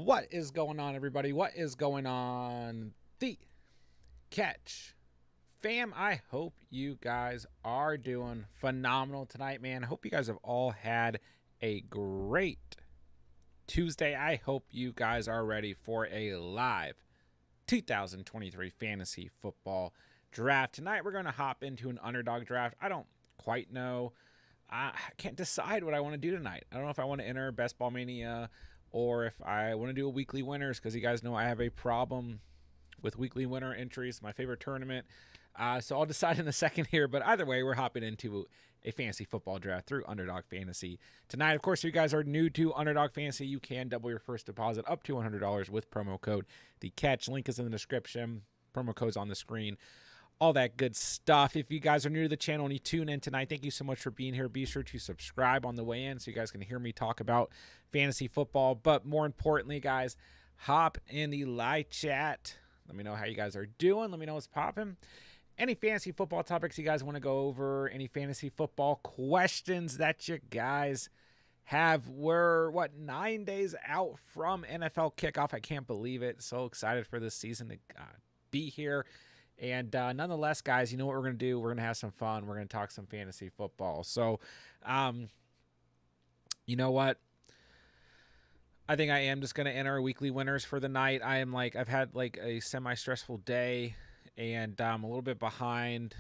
What is going on, everybody? What is going on? The Catch fam, I hope you guys are doing phenomenal tonight, man. I hope you guys have all had a great Tuesday. I hope you guys are ready for a live 2023 fantasy football draft. Tonight, we're going to hop into an underdog draft. I don't quite know. I can't decide what I want to do tonight. I don't know if I want to enter Best Ball Mania or if I want to do a weekly winners, because you guys know I have a problem with weekly winner entries, my favorite tournament. So I'll decide in a second here. But either way, we're hopping into a fantasy football draft through Underdog Fantasy tonight. Of course, if you guys are new to Underdog Fantasy, you can double your first deposit up to $100 with promo code The Catch. Link is in the description. Promo code's on the screen. All that good stuff. If you guys are new to the channel and you tune in tonight, thank you so much for being here. Be sure to subscribe on the way in so you guys can hear me talk about fantasy football. But more importantly, guys, hop in the live chat. Let me know how you guys are doing. Let me know what's popping. Any fantasy football topics you guys want to go over, any fantasy football questions that you guys have. We're, 9 days out from NFL kickoff. I can't believe it. So excited for this season to be here. And nonetheless, guys, you know what we're going to do? We're going to have some fun. We're going to talk some fantasy football. So, you know what? I think I am just going to enter weekly winners for the night. I've had a semi-stressful day, and I'm a little bit behind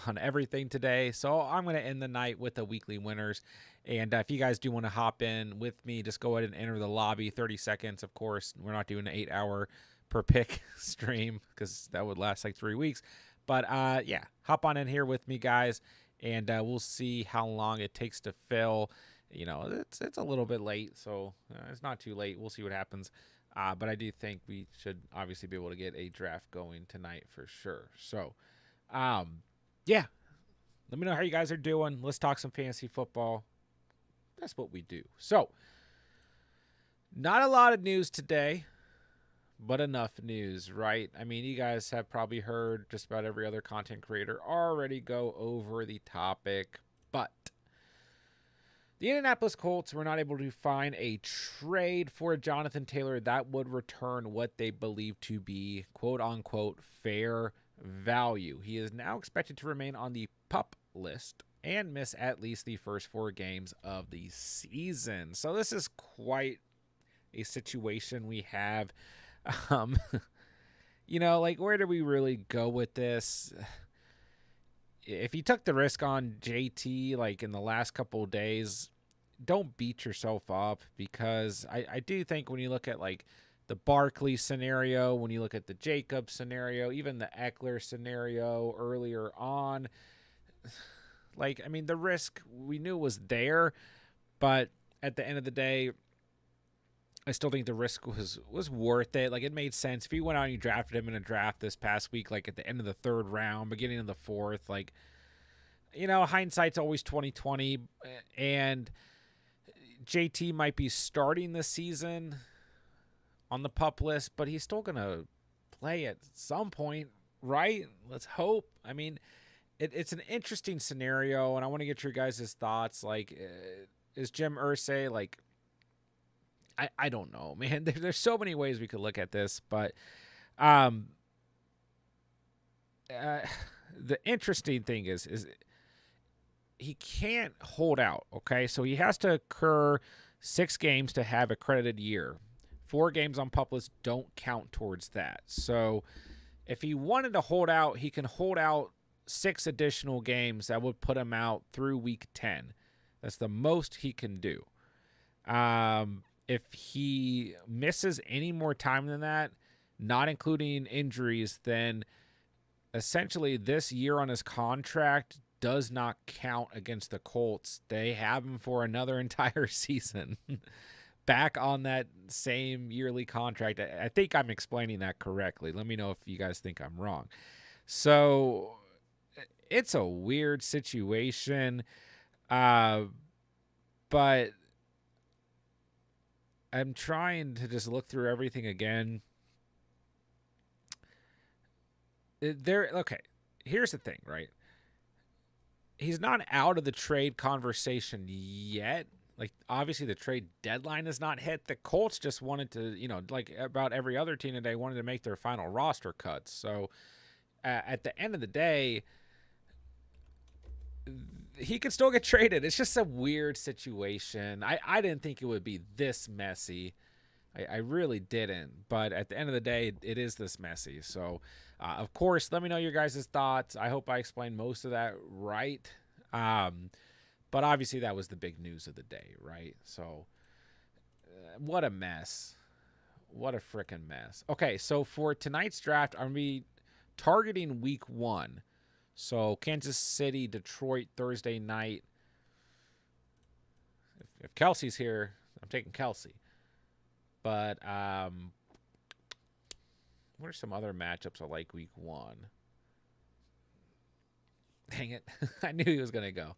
on everything today. So I'm going to end the night with the weekly winners. And if you guys do want to hop in with me, just go ahead and enter the lobby. 30 seconds, of course. We're not doing an 8-hour per pick stream because that would last 3 weeks. But yeah, hop on in here with me, guys, and we'll see how long it takes to fill. You know, it's a little bit late, so it's not too late. We'll see what happens. But I do think we should obviously be able to get a draft going tonight for sure. So, yeah, let me know how you guys are doing. Let's talk some fantasy football. That's what we do. So, not a lot of news today, but enough news, right? I mean, you guys have probably heard just about every other content creator already go over the topic, but the Indianapolis Colts were not able to find a trade for Jonathan Taylor that would return what they believe to be quote-unquote fair value. He is now expected to remain on the PUP list and miss at least the first 4 games of the season. So this is quite a situation we have. You know, where do we really go with this? If you took the risk on JT, in the last couple of days, don't beat yourself up, because I do think when you look at, the Barkley scenario, when you look at the Jacobs scenario, even the Eckler scenario earlier on, I mean, the risk we knew was there, but at the end of the day, I still think the risk was worth it. It made sense. If you went out and you drafted him in a draft this past week, at the end of the 3rd round, beginning of the 4th, you know, hindsight's always 20/20, and JT might be starting the season on the PUP list, but he's still going to play at some point, right? Let's hope. I mean, it's an interesting scenario, and I want to get your guys' thoughts. Is Jim Irsay, I don't know, man. There's so many ways we could look at this, but the interesting thing is he can't hold out, okay? So he has to occur 6 games to have a credited year. 4 games on PUP list don't count towards that. So if he wanted to hold out, he can hold out 6 additional games. That would put him out through week 10. That's the most he can do. If he misses any more time than that, not including injuries, then essentially this year on his contract does not count against the Colts. They have him for another entire season back on that same yearly contract. I think I'm explaining that correctly. Let me know if you guys think I'm wrong. So it's a weird situation, but I'm trying to just look through everything again. Okay, here's the thing, right? He's not out of the trade conversation yet. like obviously the trade deadline is not hit. The Colts just wanted to, like about every other team today, wanted to make their final roster cuts. So at the end of the day, he could still get traded. It's just a weird situation. I didn't think it would be this messy. I really didn't. But at the end of the day, it is this messy. So, of course, let me know your guys' thoughts. I hope I explained most of that right. But obviously, that was the big news of the day, right? So, what a mess. What a freaking mess. Okay, so for tonight's draft, I'm going to be targeting week 1. So Kansas City, Detroit, Thursday night. If Kelsey's here, I'm taking Kelsey. But what are some other matchups I like week 1? Dang it. I knew he was going to go.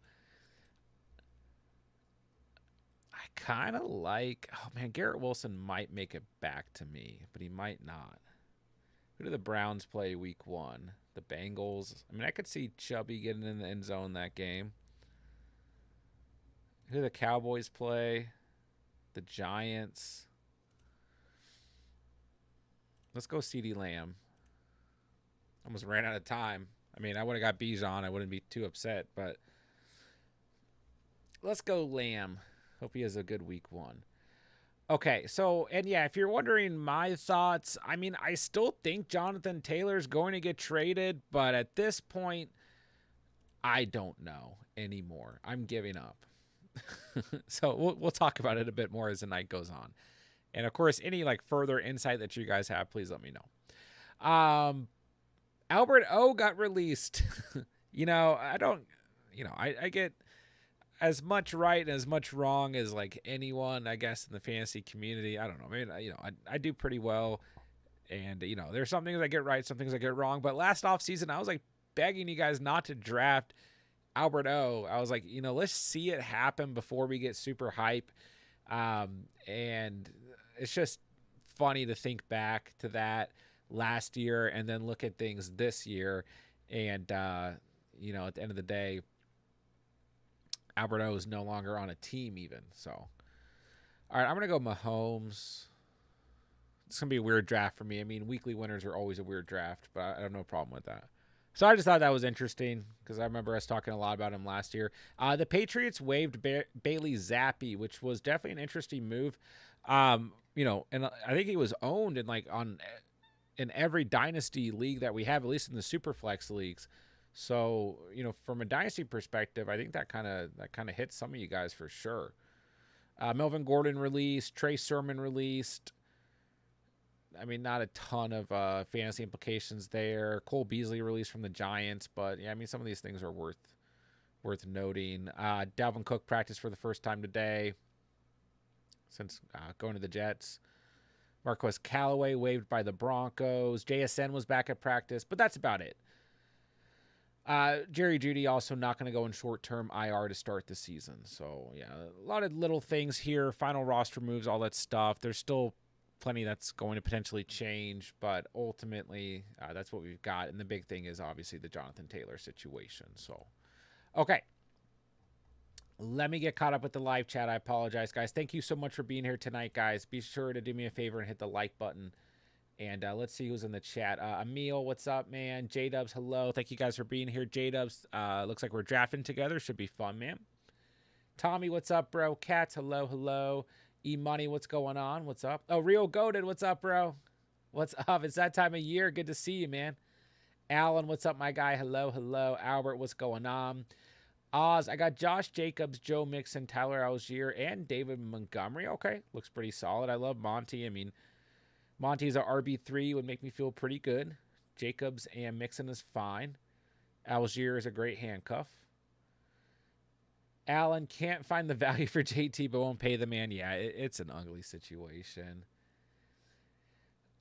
I kind of like, oh man, Garrett Wilson might make it back to me, but he might not. Who do the Browns play week 1? The Bengals. I mean, I could see Chubby getting in the end zone that game. Who do the Cowboys play? The Giants. Let's go CeeDee Lamb. Almost ran out of time. I mean, I would have got Bijan. I wouldn't be too upset, but let's go Lamb. Hope he has a good week 1. Okay, so, and yeah, if you're wondering my thoughts, I mean, I still think Jonathan Taylor's going to get traded, but at this point, I don't know anymore. I'm giving up. So we'll talk about it a bit more as the night goes on. And of course, any like further insight that you guys have, please let me know. Albert O got released. I get as much right and as much wrong as like anyone, I guess, in the fantasy community. I don't know. I mean, I do pretty well. And, there's some things I get right, some things I get wrong. But last offseason, I was like begging you guys not to draft Albert O. I was like, let's see it happen before we get super hype. And it's just funny to think back to that last year and then look at things this year. And, at the end of the day, Albert O is no longer on a team even. So, all right, I'm going to go Mahomes. It's going to be a weird draft for me. I mean, weekly winners are always a weird draft, but I have no problem with that. So I just thought that was interesting because I remember us talking a lot about him last year. The Patriots waived Bailey Zappi, which was definitely an interesting move. And I think he was owned in every dynasty league that we have, at least in the Superflex leagues. So, from a dynasty perspective, I think that kind of hits some of you guys for sure. Melvin Gordon released, Trey Sermon released. I mean, not a ton of fantasy implications there. Cole Beasley released from the Giants, but yeah, I mean, some of these things are worth noting. Dalvin Cook practiced for the first time today since going to the Jets. Marquez Callaway waived by the Broncos. JSN was back at practice, but that's about it. Jerry Jeudy also not going to go in short-term IR to start the season. So, yeah, a lot of little things here, final roster moves, all that stuff. There's still plenty that's going to potentially change, but ultimately that's what we've got. And the big thing is obviously the Jonathan Taylor situation. So, okay. Let me get caught up with the live chat. I apologize, guys. Thank you so much for being here tonight, guys. Be sure to do me a favor and hit the like button. And let's see who's in the chat. Emil, what's up, man? J-Dubs, hello. Thank you guys for being here. J-Dubs, looks like we're drafting together. Should be fun, man. Tommy, what's up, bro? Cats, hello. E-Money, what's going on? What's up? Oh, Rio Goaded, what's up, bro? What's up? It's that time of year. Good to see you, man. Alan, what's up, my guy? Hello. Albert, what's going on? Oz, I got Josh Jacobs, Joe Mixon, Tyler Algier, and David Montgomery. Okay, looks pretty solid. I love Monty. I mean, Monty's a RB3, would make me feel pretty good. Jacobs and Mixon is fine. Algier is a great handcuff. Allen can't find the value for JT, but won't pay the man. Yeah, it's an ugly situation.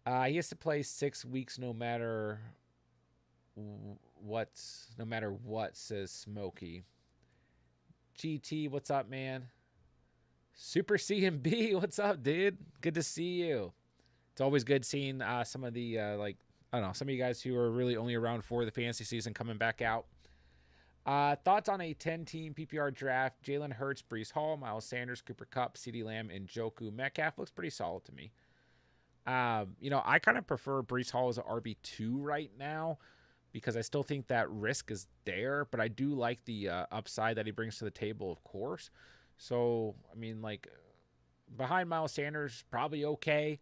He has to play 6 weeks no matter what, says Smokey. GT, what's up, man? Super CMB, what's up, dude? Good to see you. It's always good seeing some of the, some of you guys who are really only around for the fantasy season coming back out. Thoughts on a 10-team PPR draft? Jalen Hurts, Brees Hall, Miles Sanders, Cooper Kupp, CeeDee Lamb, and Njoku. Metcalf looks pretty solid to me. I kind of prefer Brees Hall as an RB2 right now because I still think that risk is there, but I do like the upside that he brings to the table, of course. So, I mean, like, behind Miles Sanders, probably okay.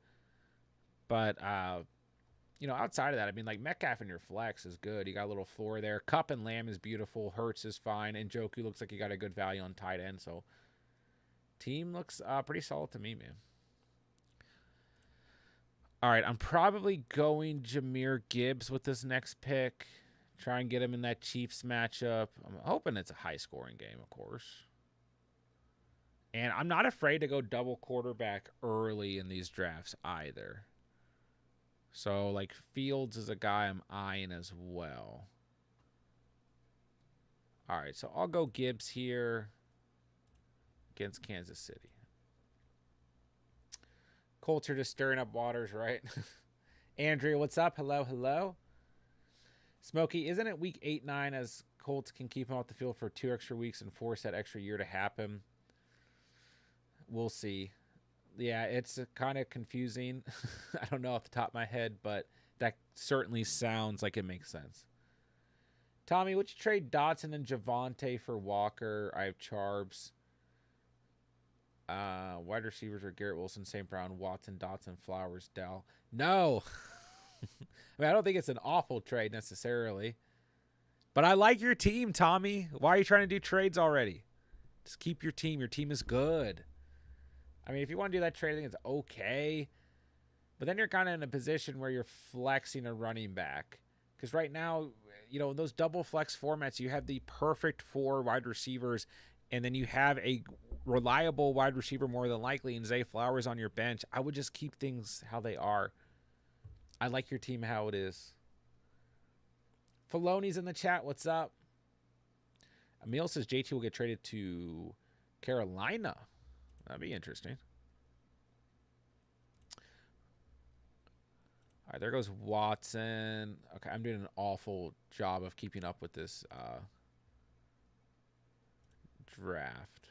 But, outside of that, I mean, like, Metcalf in your flex is good. You got a little floor there. Cup and Lamb is beautiful. Hurts is fine. And Njoku looks like you got a good value on tight end. So, team looks pretty solid to me, man. All right, I'm probably going Jahmyr Gibbs with this next pick. Try and get him in that Chiefs matchup. I'm hoping it's a high-scoring game, of course. And I'm not afraid to go double quarterback early in these drafts either. So, like, Fields is a guy I'm eyeing as well. All right, so I'll go Gibbs here against Kansas City. Colts are just stirring up waters, right? Andrea, what's up? Hello, hello. Smokey, isn't it week 8, 9 as Colts can keep him off the field for 2 extra weeks and force that extra year to happen? We'll see. Yeah, it's kind of confusing. I don't know off the top of my head, but that certainly sounds like it makes sense. Tommy, would you trade Dotson and Javonte for Walker? I have Charbs. Wide receivers are Garrett Wilson, St. Brown, Watson, Dotson, Flowers, Dell. No. I mean, I don't think it's an awful trade necessarily. But I like your team, Tommy. Why are you trying to do trades already? Just keep your team. Your team is good. I mean, if you want to do that trade, I think it's okay. But then you're kind of in a position where you're flexing a running back. Because right now, in those double flex formats, you have the perfect 4 wide receivers, and then you have a reliable wide receiver more than likely, and Zay Flowers on your bench. I would just keep things how they are. I like your team how it is. Filoni's in the chat. What's up? Emil says JT will get traded to Carolina. That'd be interesting. All right, there goes Watson. Okay, I'm doing an awful job of keeping up with this draft.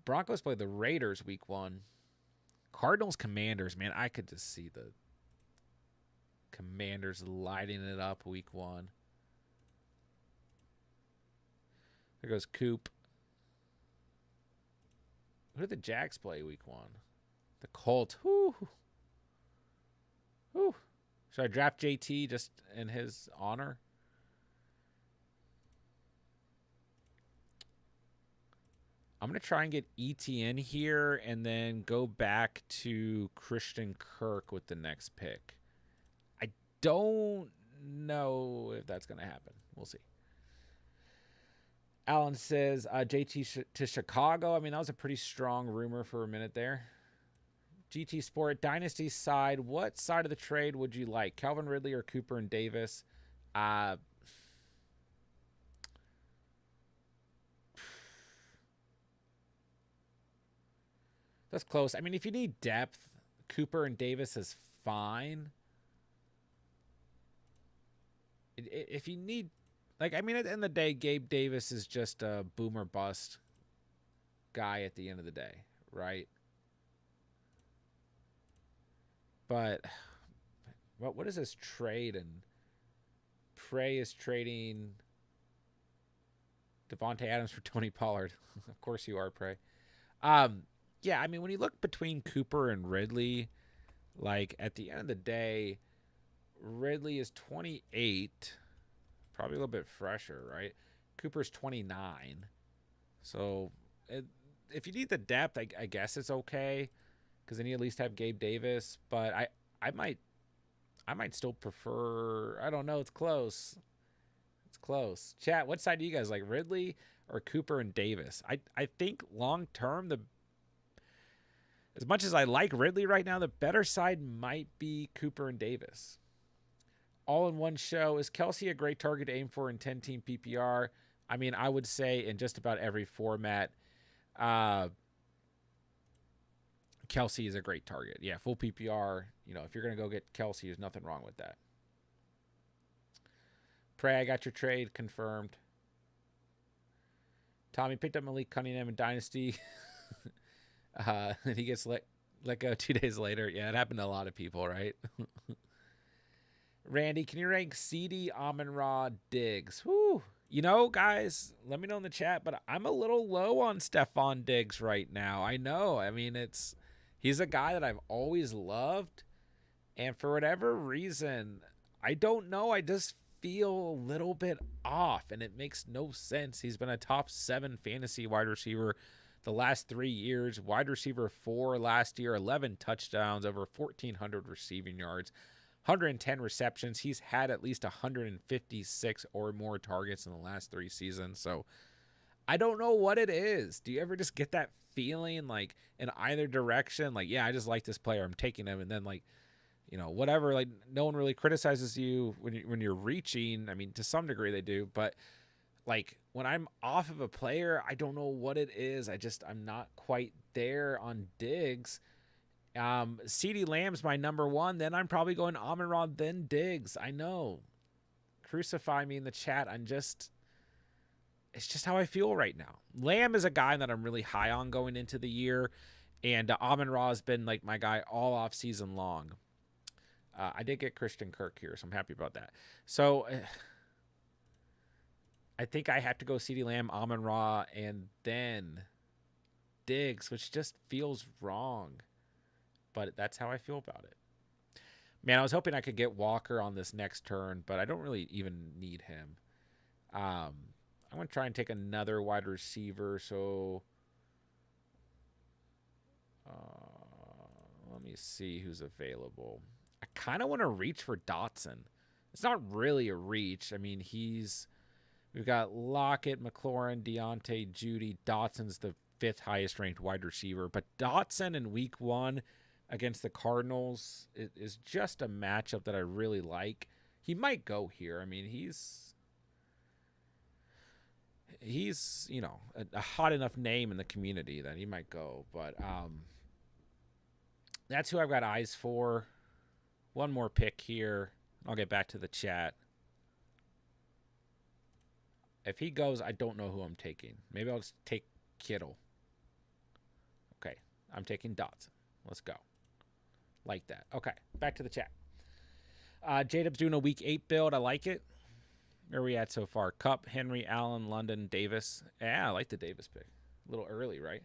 Broncos play the Raiders week 1. Cardinals, Commanders, man, I could just see the Commanders lighting it up week 1. There goes Coop. Who did the Jags play week 1? The Colts. Whoo. Whoo. Should I draft JT just in his honor? I'm going to try and get ETN here and then go back to Christian Kirk with the next pick. I don't know if that's going to happen. We'll see. Alan says JT to Chicago. I mean, that was a pretty strong rumor for a minute there. GT Sport, Dynasty side. What side of the trade would you like? Calvin Ridley or Cooper and Davis? That's close. I mean, if you need depth, Cooper and Davis is fine. If you need, at the end of the day, Gabe Davis is just a boomer bust guy at the end of the day, right? But what is this trade? And Prey is trading Devontae Adams for Tony Pollard. Of course you are, Prey. Yeah, I mean, when you look between Cooper and Ridley, at the end of the day, Ridley is 28, probably a little bit fresher, right? Cooper's 29. So if you need the depth, I guess it's okay, because then you at least have Gabe Davis. But I might still prefer. I don't know. It's close. It's close. Chat. What side do you guys like, Ridley or Cooper and Davis? I think long term, as much as I like Ridley right now, the better side might be Cooper and Davis. All in one show. Is Kelsey a great target to aim for in 10-team PPR? I mean, I would say in just about every format, Kelsey is a great target. Yeah, full PPR. If you're going to go get Kelsey, there's nothing wrong with that. Pray, I got your trade confirmed. Tommy picked up Malik Cunningham in Dynasty. And he gets let go 2 days later. Yeah, it happened to a lot of people, right? Randy, can you rank CD, Amon-Ra, Diggs? Whew. You know, guys, let me know in the chat, but I'm a little low on Stephon Diggs right now. I know. I mean, he's a guy that I've always loved. And for whatever reason, I don't know. I just feel a little bit off, and it makes no sense. He's been a top 7 fantasy wide receiver the last 3 years. Wide receiver 4 last year, 11 touchdowns, over 1,400 receiving yards, 110 receptions. He's had at least 156 or more targets in the last 3 seasons. So I don't know what it is. Do you ever just get that feeling like in either direction? Like, yeah, I just like this player, I'm taking him. And then like, you know, whatever, like no one really criticizes you when you're reaching. I mean, to some degree they do, but like when I'm off of a player, I don't know what it is. I'm not quite there on Diggs. CeeDee Lamb's my number 1. Then I'm probably going Amon-Ra, then Diggs. I know. Crucify me in the chat. It's just how I feel right now. Lamb is a guy that I'm really high on going into the year, and Amon-Ra has been like my guy all off season long. I did get Christian Kirk here, so I'm happy about that. So I think I have to go CeeDee Lamb, Amon-Ra, and then Diggs, which just feels wrong. But that's how I feel about it. Man, I was hoping I could get Walker on this next turn, but I don't really even need him. I'm going to try and take another wide receiver. So let me see who's available. I kind of want to reach for Dotson. It's not really a reach. I mean, we've got Lockett, McLaurin, Deontay, Judy. Dotson's the 5th highest ranked wide receiver. But Dotson in week 1 against the Cardinals is just a matchup that I really like. He might go here. I mean, he's you know, a hot enough name in the community that he might go. But that's who I've got eyes for. One more pick here. I'll get back to the chat. If he goes, I don't know who I'm taking. Maybe I'll just take Kittle. Okay, I'm taking Dotson. Let's go. Like that. Okay, back to the chat. J-Dub's doing a week 8 build. I like it. Where are we at so far? Cup, Henry, Allen, London, Davis. Yeah, I like the Davis pick. A little early, right?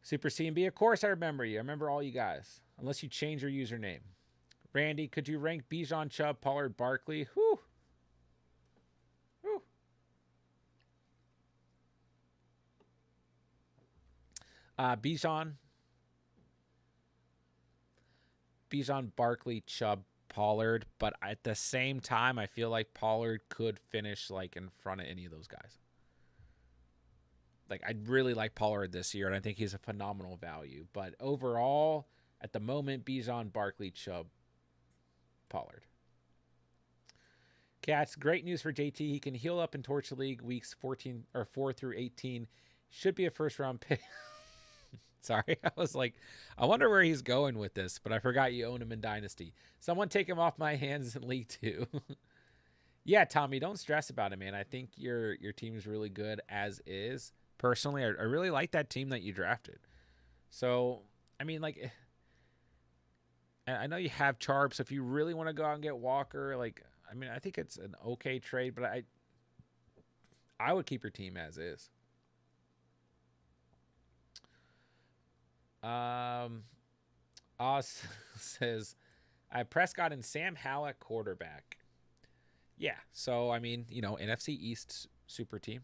Super CMB, of course I remember you. I remember all you guys. Unless you change your username. Randy, could you rank Bijan, Chubb, Pollard, Barkley? Whew. Whew. Bijan, Barkley, Chubb, Pollard. But at the same time, I feel like Pollard could finish like in front of any of those guys. Like, I really like Pollard this year, and I think he's a phenomenal value. But overall, at the moment, Bijan, Barkley, Chubb, Pollard. Cats, great news for JT. He can heal up in Torch League weeks 4 through 18. Should be a first-round pick. Sorry, I was like, I wonder where he's going with this, but I forgot you own him in Dynasty. Someone take him off my hands in League 2. Yeah, Tommy, don't stress about it, man. I think your team is really good as is. Personally, I really like that team that you drafted. So, I mean, like, I know you have Charb, so if you really want to go out and get Walker, like, I mean, I think it's an okay trade, but I would keep your team as is. Oz says, I Prescott and Sam Howell at quarterback. Yeah, so, I mean, you know, NFC East super team.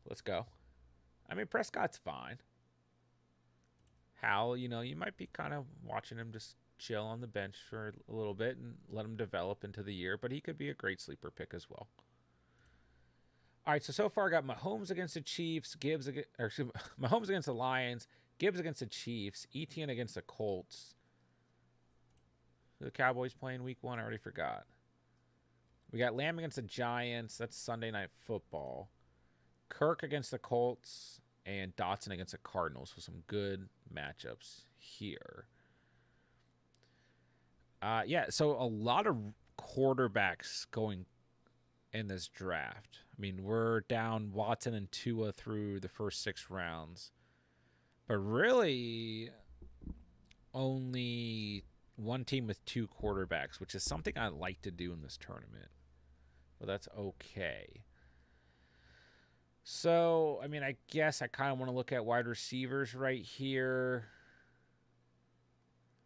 Let's go. I mean, Prescott's fine. Howell, you know, you might be kind of watching him just chill on the bench for a little bit and let him develop into the year, but he could be a great sleeper pick as well. All right, so far I got Mahomes against the Chiefs, Mahomes against the Lions, Gibbs against the Chiefs, Etienne against the Colts. The Cowboys playing week 1, I already forgot. We got Lamb against the Giants. That's Sunday Night Football. Kirk against the Colts and Dotson against the Cardinals. So some good matchups here. Yeah, so a lot of quarterbacks going in this draft. I mean, we're down Watson and Tua through the first 6 rounds, but really only one team with 2 quarterbacks, which is something I like to do in this tournament. But that's okay. So, I mean, I guess I kind of want to look at wide receivers right here.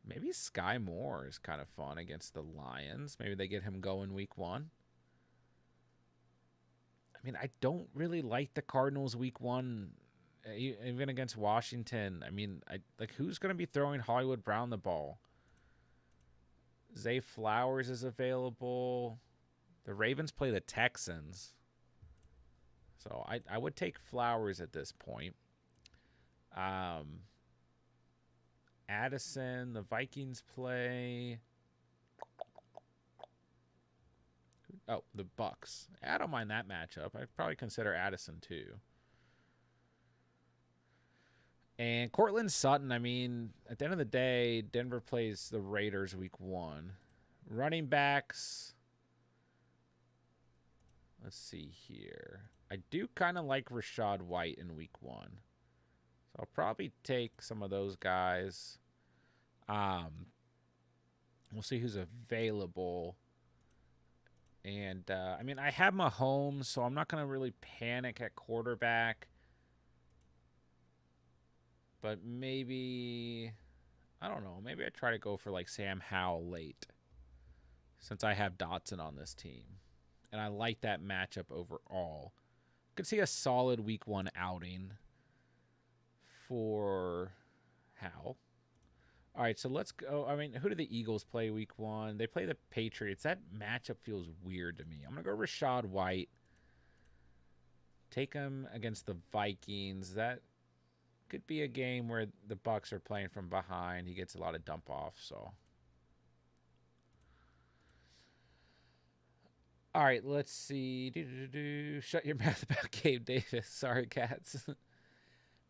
Maybe Sky Moore is kind of fun against the Lions. Maybe they get him going week 1. I mean, I don't really like the Cardinals week 1, even against Washington. I mean, who's going to be throwing Hollywood Brown the ball? Zay Flowers is available. The Ravens play the Texans. So I would take Flowers at this point. Addison, the Vikings play. Oh, the Bucks. I don't mind that matchup. I'd probably consider Addison too. And Cortland Sutton, I mean, at the end of the day, Denver plays the Raiders week 1. Running backs. Let's see here. I do kind of like Rachaad White in week 1. So I'll probably take some of those guys. We'll see who's available. And, I mean, I have Mahomes, so I'm not going to really panic at quarterback. But maybe, I don't know, maybe I try to go for like Sam Howell late, since I have Dotson on this team. And I like that matchup overall. Could see a solid week 1 outing for Howell. All right, so let's go. I mean, who do the Eagles play week 1? They play the Patriots. That matchup feels weird to me. I'm going to go Rachaad White. Take him against the Vikings. That could be a game where the Bucks are playing from behind. He gets a lot of dump off, so. All right, let's see. Shut your mouth about Gabe Davis. Sorry, cats.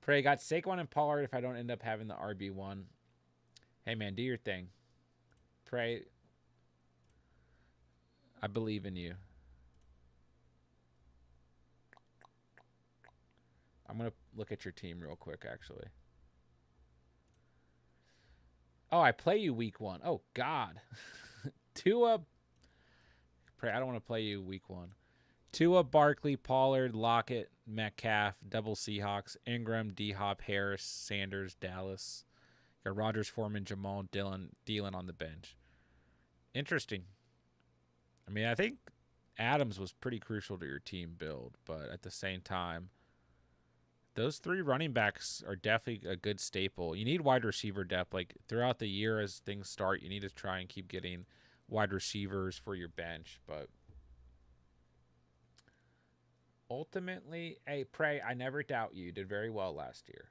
Pray got Saquon and Pollard if I don't end up having the RB1. Hey, man, do your thing. Pray. I believe in you. I'm going to look at your team real quick, actually. Oh, I play you week 1. Oh, God. Tua. Pray, I don't want to play you week 1. Tua, Barkley, Pollard, Lockett, Metcalf, double Seahawks, Ingram, D-Hop, Harris, Sanders, Dallas. Got Rodgers, Foreman, Jamal, Dylan on the bench. Interesting. I mean, I think Adams was pretty crucial to your team build, but at the same time, those 3 running backs are definitely a good staple. You need wide receiver depth. Like, throughout the year as things start, you need to try and keep getting wide receivers for your bench. But ultimately, hey, Pray, I never doubt you. Did very well last year.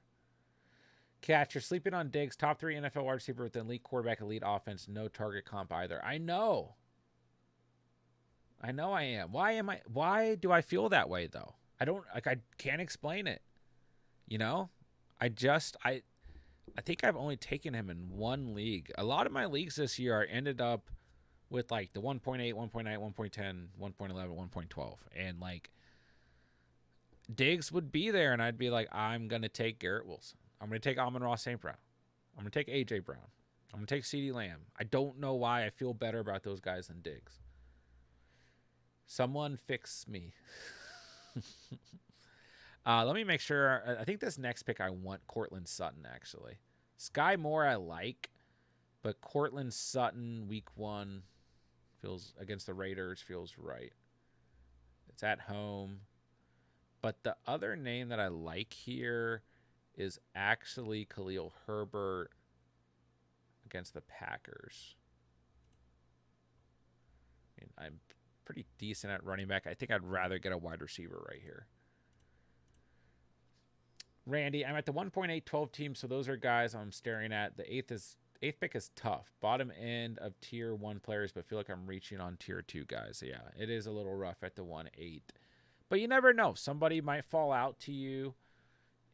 Catch, you're sleeping on Diggs. Top 3 NFL wide receiver with an elite quarterback, elite offense, no target comp either. I know I am. Why do I feel that way, though? I can't explain it. You know? I think I've only taken him in 1 league. A lot of my leagues this year ended up with like the 1.8, 1.9, 1.10, 1.11, 1.12. And like Diggs would be there and I'd be like, I'm going to take Garrett Wilson. I'm going to take Amon-Ra St. Brown. I'm going to take A.J. Brown. I'm going to take CeeDee Lamb. I don't know why I feel better about those guys than Diggs. Someone fix me. Let me make sure. I think this next pick I want Cortland Sutton, actually. Sky Moore I like, but Cortland Sutton week 1 feels against the Raiders feels right. It's at home. But the other name that I like here is actually Khalil Herbert against the Packers. I mean, I'm pretty decent at running back. I think I'd rather get a wide receiver right here. Randy, I'm at the 1.812 team, so those are guys I'm staring at. The eighth pick is tough. Bottom end of tier 1 players, but feel like I'm reaching on tier 2 guys. So yeah, it is a little rough at the 1.8. But you never know. Somebody might fall out to you.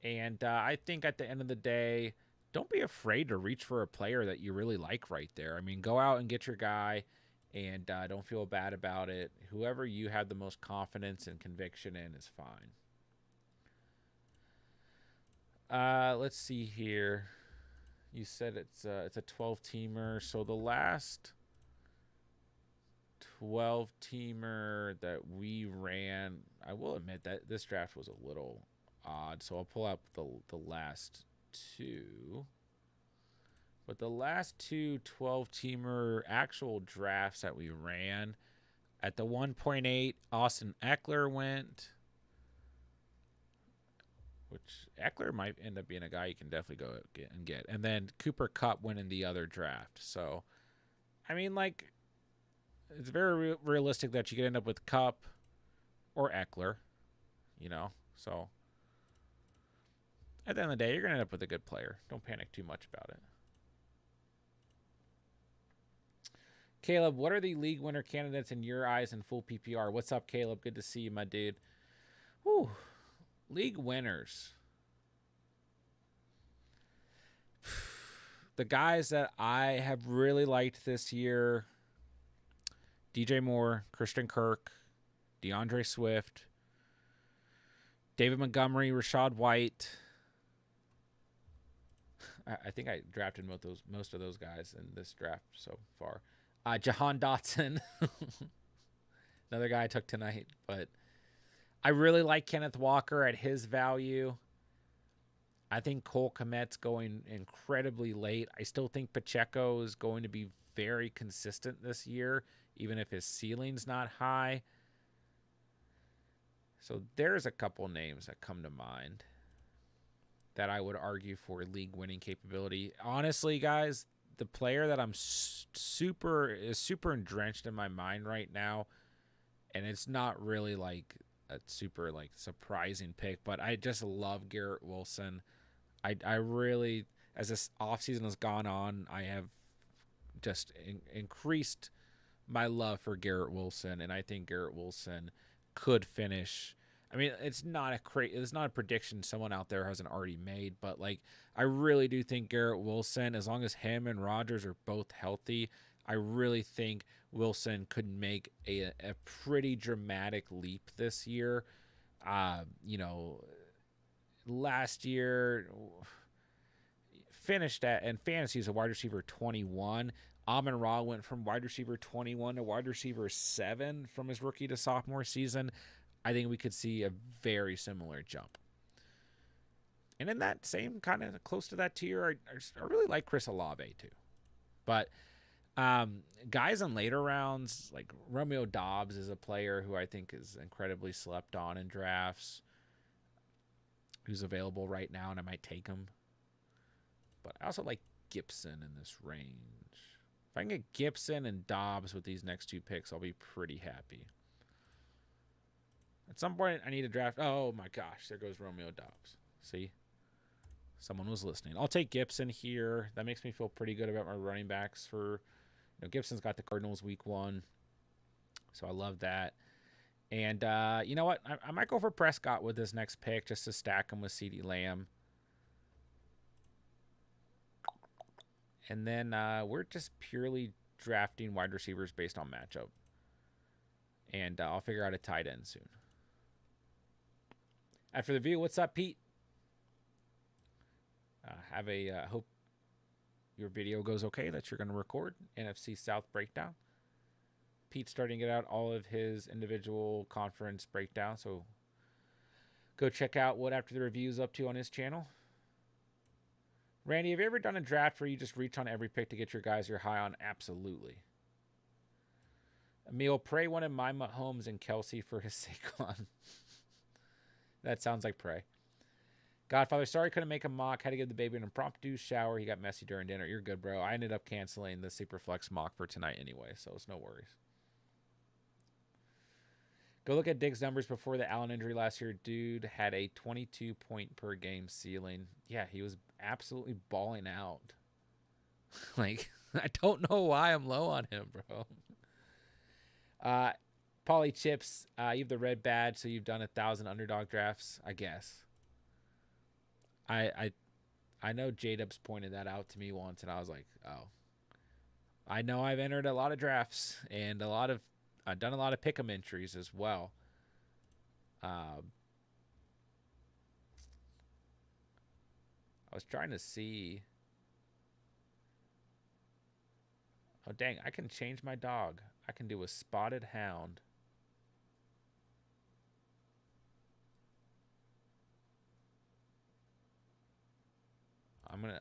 And I think at the end of the day, don't be afraid to reach for a player that you really like right there. I mean, go out and get your guy, and don't feel bad about it. Whoever you have the most confidence and conviction in is fine. Let's see here. You said it's a 12-teamer, so the last 12-teamer that we ran, I will admit that this draft was a little odd, so I'll pull up the last two. But the last two 12-teamer actual drafts that we ran, at the 1.8, Austin Eckler went, which Eckler might end up being a guy you can definitely go get. And then Cooper Kupp went in the other draft. So, I mean, like, it's very realistic that you could end up with Kupp or Eckler, you know. So, at the end of the day, you're going to end up with a good player. Don't panic too much about it. Caleb, what are the league winner candidates in your eyes in full PPR? What's up, Caleb? Good to see you, my dude. Whew. League winners. The guys that I have really liked this year, DJ Moore, Christian Kirk, DeAndre Swift, David Montgomery, Rashad White. I think I drafted most of those guys in this draft so far. Jahan Dotson, another guy I took tonight. But I really like Kenneth Walker at his value. I think Cole Kmet's going incredibly late. I still think Pacheco is going to be very consistent this year, even if his ceiling's not high. So there's a couple names that come to mind that I would argue for league winning capability. Honestly, guys, the player that I'm super entrenched in my mind right now, and it's not really like a super like surprising pick, but I just love Garrett Wilson. I really, as this offseason has gone on, I have just increased my love for Garrett Wilson, and I think Garrett Wilson could finish. I mean, it's not a prediction someone out there hasn't already made, but like I really do think Garrett Wilson, as long as him and Rodgers are both healthy, I really think Wilson could make a pretty dramatic leap this year. Last year finished at in fantasy as a wide receiver 21. Amon-Ra went from wide receiver 21 to wide receiver 7 from his rookie to sophomore season. I think we could see a very similar jump. And in that same kind of close to that tier, I really like Chris Olave too. But guys in later rounds, like Romeo Doubs is a player who I think is incredibly slept on in drafts, who's available right now, and I might take him. But I also like Gibson in this range. If I can get Gibson and Doubs with these next two picks, I'll be pretty happy. At some point, I need to draft. Oh, my gosh. There goes Romeo Doubs. See? Someone was listening. I'll take Gibson here. That makes me feel pretty good about my running backs. Gibson's got the Cardinals week 1. So I love that. And you know what? I might go for Prescott with this next pick just to stack him with CeeDee Lamb. And then we're just purely drafting wide receivers based on matchup. And I'll figure out a tight end soon. After the view, what's up, Pete? Hope your video goes okay that you're going to record. NFC South breakdown. Pete's starting to get out all of his individual conference breakdown. So go check out what After the Review is up to on his channel. Randy, have you ever done a draft where you just reach on every pick to get your guys you're high on? Absolutely. Emil, pray one of my Mahomes and Kelsey for his Saquon. That sounds like pray. Godfather, sorry couldn't make a mock. Had to give the baby an impromptu shower. He got messy during dinner. You're good, bro. I ended up canceling the Superflex mock for tonight anyway, so it's no worries. Go look at Diggs' numbers before the Allen injury last year. Dude had a 22-point-per-game ceiling. Yeah, he was absolutely balling out. Like, I don't know why I'm low on him, bro. Pauly Chips, you have the red badge, so you've done 1,000 underdog drafts, I guess. I I know J-Dubs pointed that out to me once, and I was like, oh. I know I've entered a lot of drafts and I've done a lot of pick'em entries as well. Um, I was trying to see. Oh, dang, I can change my dog. I can do a spotted hound.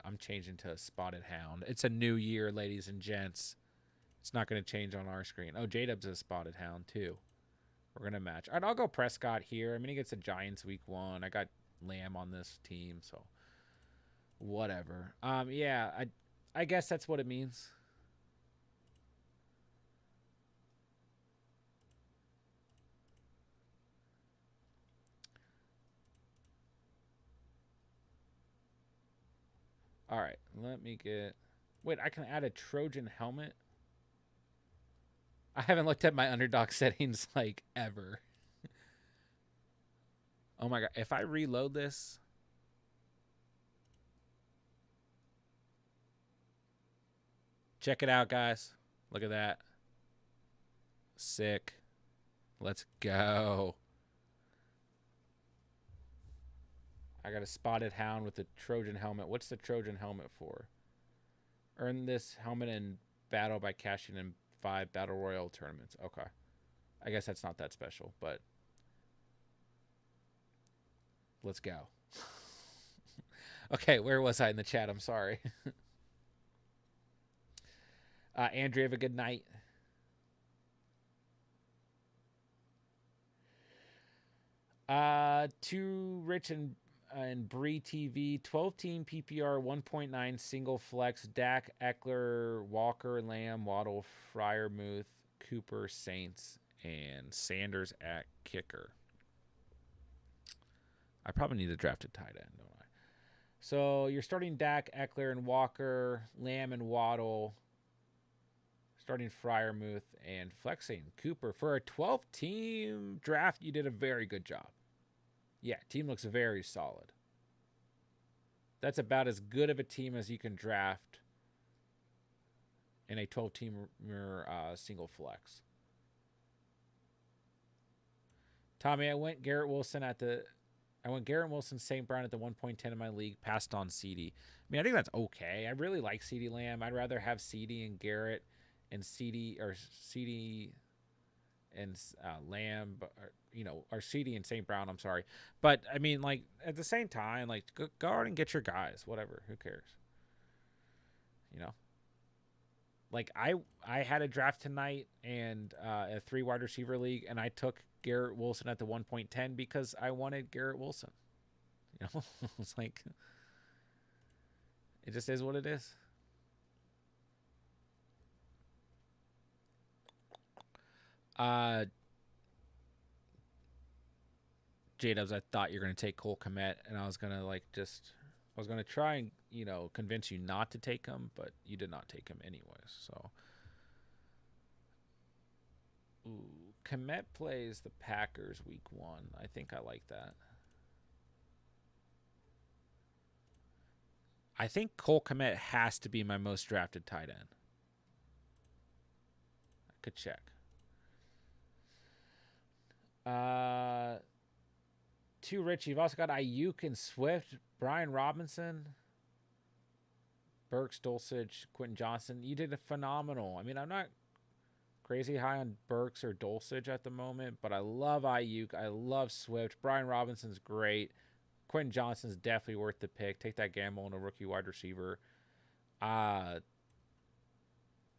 I'm changing to a spotted hound. It's a new year, ladies and gents. It's not gonna change on our screen. Oh, J-Dub's a spotted hound too. We're gonna match. All right, I'll go Prescott here. I mean, he gets the Giants week 1. I got Lamb on this team, so whatever. Yeah, I guess that's what it means. All right, let me get. Wait, I can add a Trojan helmet. I haven't looked at my underdog settings like ever. Oh my god, if I reload this, check it out, guys. Look at that. Sick. Let's go. I got a spotted hound with a Trojan helmet. What's the Trojan helmet for? Earn this helmet in battle by cashing in 5 battle royal tournaments. Okay. I guess that's not that special, but let's go. Okay, where was I in the chat? I'm sorry. Andrew, have a good night. Too Rich and Bree TV, 12 team PPR, 1.9 single flex, Dak, Eckler, Walker, Lamb, Waddle, Fryermuth, Cooper, Saints, and Sanders at kicker. I probably need to draft a tight end, don't I? So you're starting Dak, Eckler, and Walker, Lamb, and Waddle. Starting Fryermuth and flexing Cooper. For a 12-team draft, you did a very good job. Yeah, team looks very solid. That's about as good of a team as you can draft in a 12-teamer single flex. Tommy, I went Garrett Wilson, St. Brown at the 1.10 in my league, passed on CD. I mean, I think that's okay. I really like CD Lamb. I'd rather have CD and Garrett and CD and Lamb, or CD and St. Brown. I'm sorry, but I mean, like at the same time, like go out and get your guys. Whatever, who cares? Like I had a draft tonight and a 3 wide receiver league, and I took Garrett Wilson at the 1.10 because I wanted Garrett Wilson. It's like it just is what it is. J-Dubs, I thought you were going to take Cole Kmet, and I was going to try and, convince you not to take him, but you did not take him anyways. So, Kmet plays the Packers week 1. I think I like that. I think Cole Kmet has to be my most drafted tight end. I could check. Too rich. You've also got Ayuk and Swift, Brian Robinson, Burks, Dulcich, Quentin Johnson. You did a phenomenal. I mean, I'm not crazy high on Burks or Dulcich at the moment, but I love Ayuk. I love Swift. Brian Robinson's great. Quentin Johnson's definitely worth the pick. Take that gamble on a rookie wide receiver. Yeah,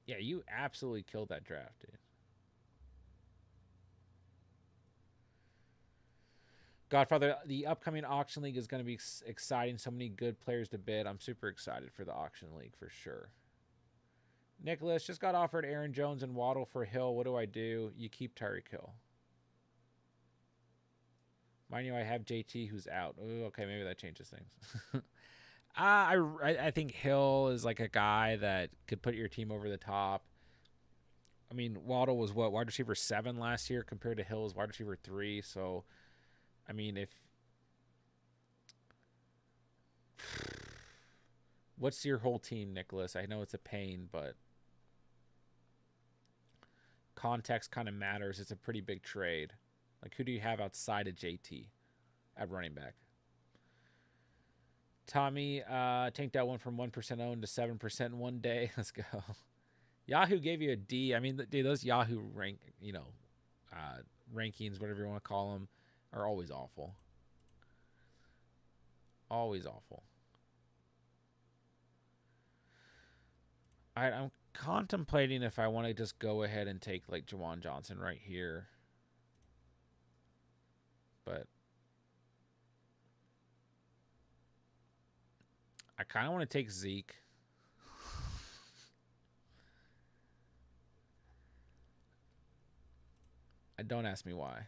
you absolutely killed that draft, dude. Godfather, the upcoming auction league is going to be exciting. So many good players to bid. I'm super excited for the auction league for sure. Nicholas just got offered Aaron Jones and Waddle for Hill. What do I do? You keep Tyreek Hill. Mind you, I have JT who's out. Ooh, okay, maybe that changes things. I think Hill is like a guy that could put your team over the top. I mean, Waddle was what, wide receiver 7 last year compared to Hill as wide receiver 3. So, I mean, What's your whole team, Nicholas? I know it's a pain, but context kind of matters. It's a pretty big trade. Like, who do you have outside of JT at running back? Tommy tanked that one from 1% owned to 7% in one day. Let's go. Yahoo gave you a D. I mean, dude, those Yahoo rankings, whatever you want to call them, are always awful. Always awful. All right, I'm contemplating if I want to just go ahead and take like Juwan Johnson right here. But I kind of want to take Zeke. Don't ask me why.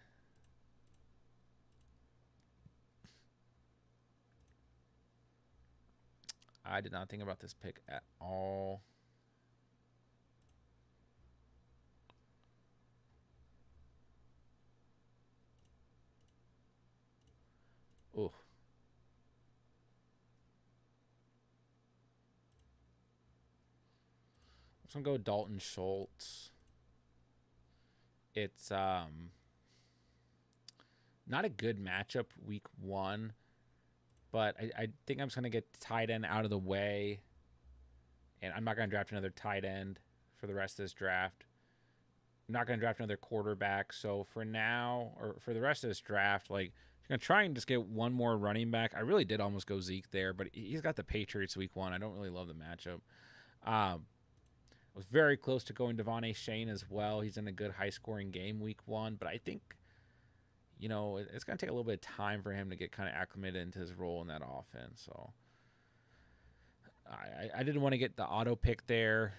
I did not think about this pick at all. Oh. I'm just going to go Dalton Schultz. It's not a good matchup week 1, but I think I'm just going to get tight end out of the way, and I'm not going to draft another tight end for the rest of this draft. I'm not going to draft another quarterback. So for now, or for the rest of this draft, like, I'm going to try and just get one more running back. I really did almost go Zeke there, but he's got the Patriots week 1. I don't really love the matchup. I was very close to going Devon A. Shane as well. He's in a good high-scoring game week 1, but I think, it's going to take a little bit of time for him to get kind of acclimated into his role in that offense. So I didn't want to get the auto pick there